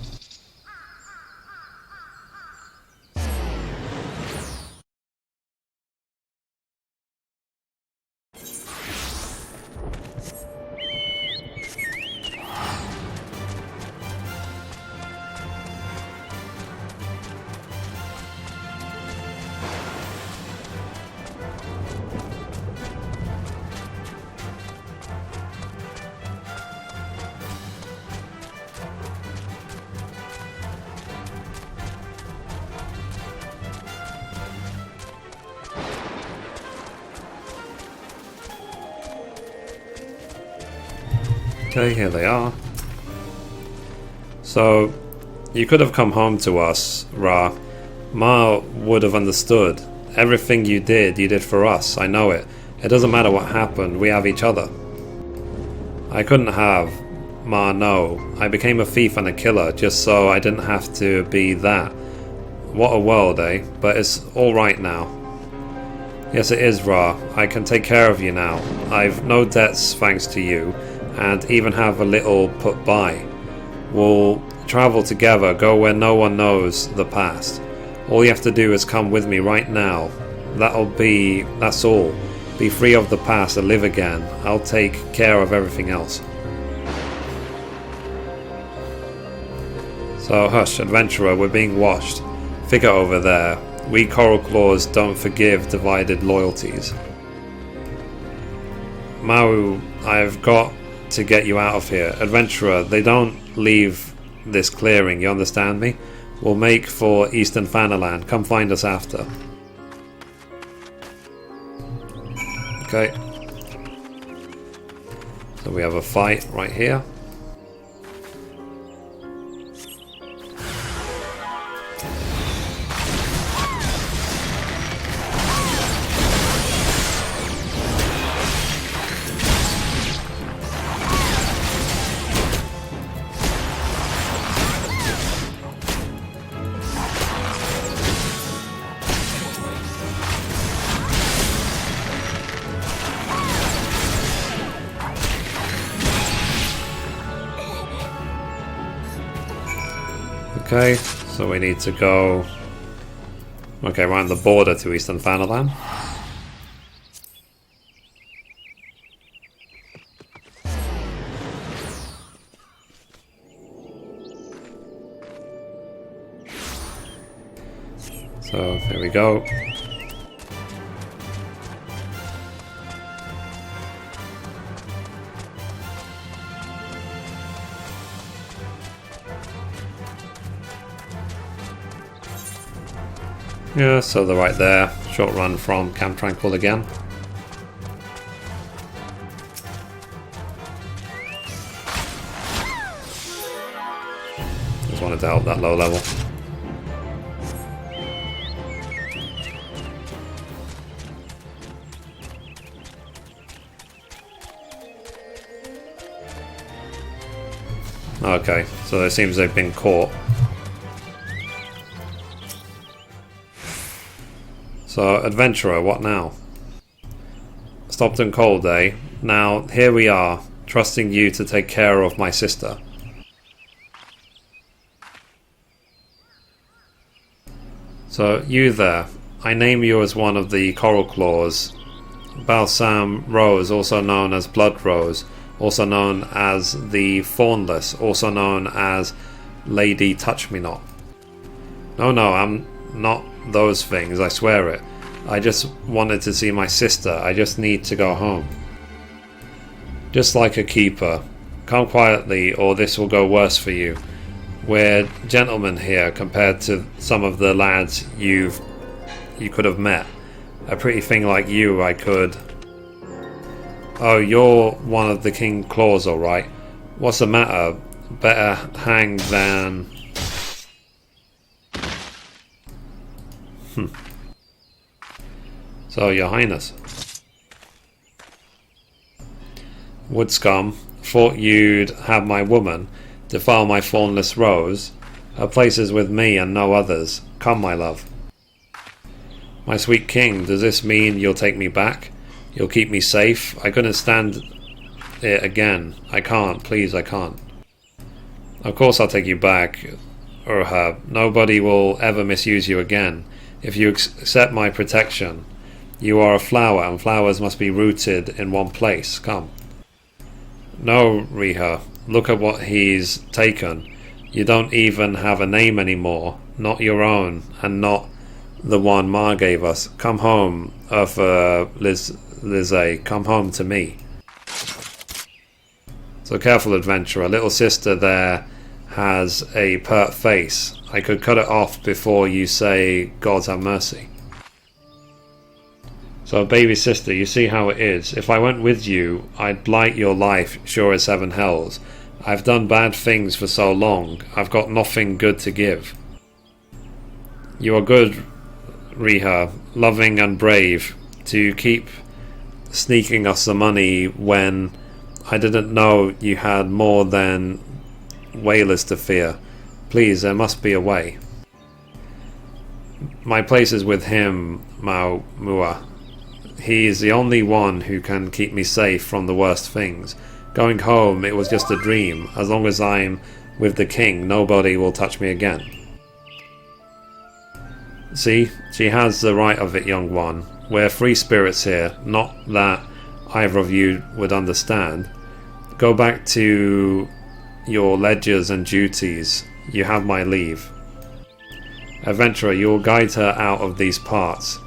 Okay, here they are. So, you could have come home to us, Ra. Ma would have understood. Everything you did for us. I know it. It doesn't matter what happened, we have each other. I couldn't have. Ma, no. I became a thief and a killer just so I didn't have to be that. What a world, eh? But it's alright now. Yes, it is, Ra. I can take care of you now. I've no debts thanks to you, and even have a little put by. We'll travel together, go where no one knows the past. All you have to do is come with me right now. That's all. Be free of the past and live again. I'll take care of everything else. So hush, adventurer, we're being watched. Figure over there. We Coral Claws don't forgive divided loyalties. Mau, I've got to get you out of here. Adventurer, they don't leave this clearing, you understand me? We'll make for Eastern Fanaland. Come find us after. Okay. So we have a fight right here. Okay, so we need to go around the border to Eastern Fanaland. So here we go. Yeah, so they're right there. Short run from Camp Tranquil again. Just wanted to help that low level. Okay, so it seems they've been caught. So, adventurer, what now? Stopped and cold, eh? Now, here we are, trusting you to take care of my sister. So, you there. I name you as one of the Coral Claws. Balsam Rose, also known as Blood Rose, also known as the Thornless, also known as Lady Touch Me Not. No, I'm not those things, I swear it. I just wanted to see my sister. I just need to go home. Just like a keeper. Come quietly or this will go worse for you. We're gentlemen here compared to some of the lads you could have met. A pretty thing like you I could... Oh, you're one of the King Claws, alright. What's the matter? Better hang than... So, your highness. Wood scum, thought you'd have my woman, defile my thornless rose. Her place is with me and no others. Come, my love. My sweet king, does this mean you'll take me back? You'll keep me safe? I couldn't stand it again. I can't, please, I can't. Of course I'll take you back, Urha. Nobody will ever misuse you again. If you accept my protection, you are a flower, and flowers must be rooted in one place. Come. No, Riha. Look at what he's taken. You don't even have a name anymore. Not your own, and not the one Ma gave us. Come home, Urfa Lizzie. Come home to me. So careful, adventurer. Little sister there has a pert face. I could cut it off before you say, God have mercy. So, baby sister, you see how it is. If I went with you, I'd blight your life, sure as heaven hells. I've done bad things for so long. I've got nothing good to give. You are good, Riha, loving and brave, to keep sneaking us the money when I didn't know you had more than whalers to fear. Please, there must be a way. My place is with him, Mua. He is the only one who can keep me safe from the worst things. Going home, it was just a dream. As long as I'm with the king, nobody will touch me again. See, she has the right of it, young one. We're free spirits here, not that either of you would understand. Go back to your ledgers and duties. You have my leave. Adventurer, you will guide her out of these parts.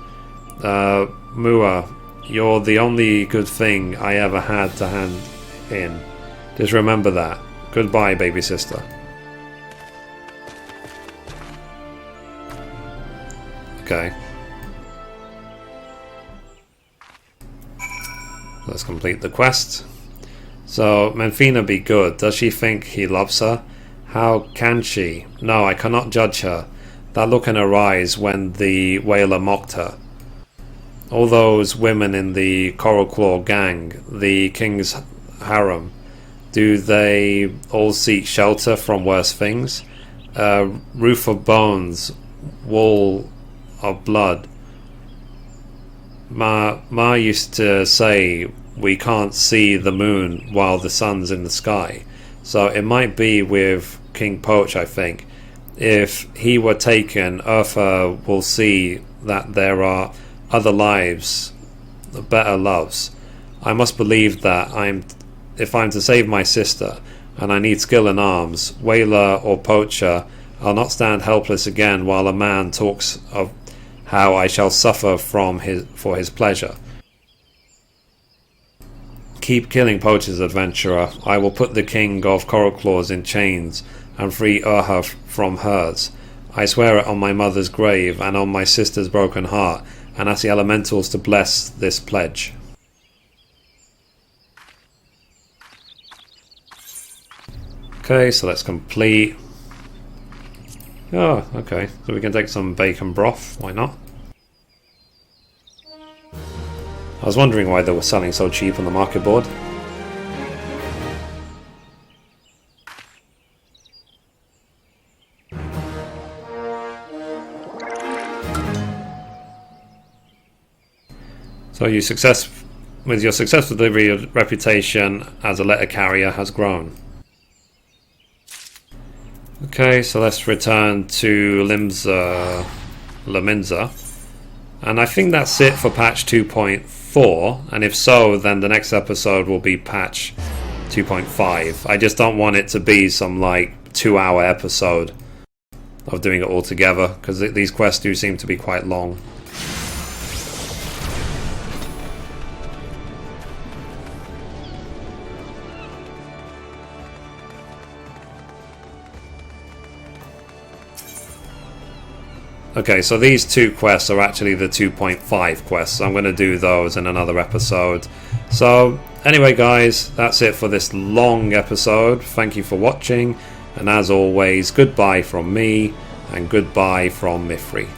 Mua, you're the only good thing I ever had to hand in. Just remember that. Goodbye, baby sister. Okay. Let's complete the quest. So, Menfina be good. Does she think he loves her? How can she? No, I cannot judge her. That look in her eyes when the whaler mocked her. All those women in the Coral Claw gang, the king's harem, do they all seek shelter from worse things? Roof of bones, wall of blood. Ma used to say we can't see the moon while the sun's in the sky. So it might be with King Poach, I think. If he were taken, Urfa will see that there are other lives, better loves. I must believe that if I'm to save my sister, and I need skill in arms, whaler or poacher, I'll not stand helpless again while a man talks of how I shall suffer for his pleasure. Keep killing poachers, adventurer. I will put the king of Coral Claws in chains and free Urha from hers. I swear it on my mother's grave and on my sister's broken heart, and ask the elementals to bless this pledge. Okay, so let's complete. Oh, okay. So we can take some bacon broth. Why not? I was wondering why they were selling so cheap on the market board. So with your successful delivery, your reputation as a letter carrier has grown. Okay, so let's return to Laminza. And I think that's it for patch 2.4. And if so, then the next episode will be patch 2.5. I just don't want it to be some like 2-hour episode of doing it all together, because these quests do seem to be quite long. Okay, so these two quests are actually the 2.5 quests. So I'm going to do those in another episode. So anyway guys, that's it for this long episode. Thank you for watching, and as always, goodbye from me and goodbye from Mithrie.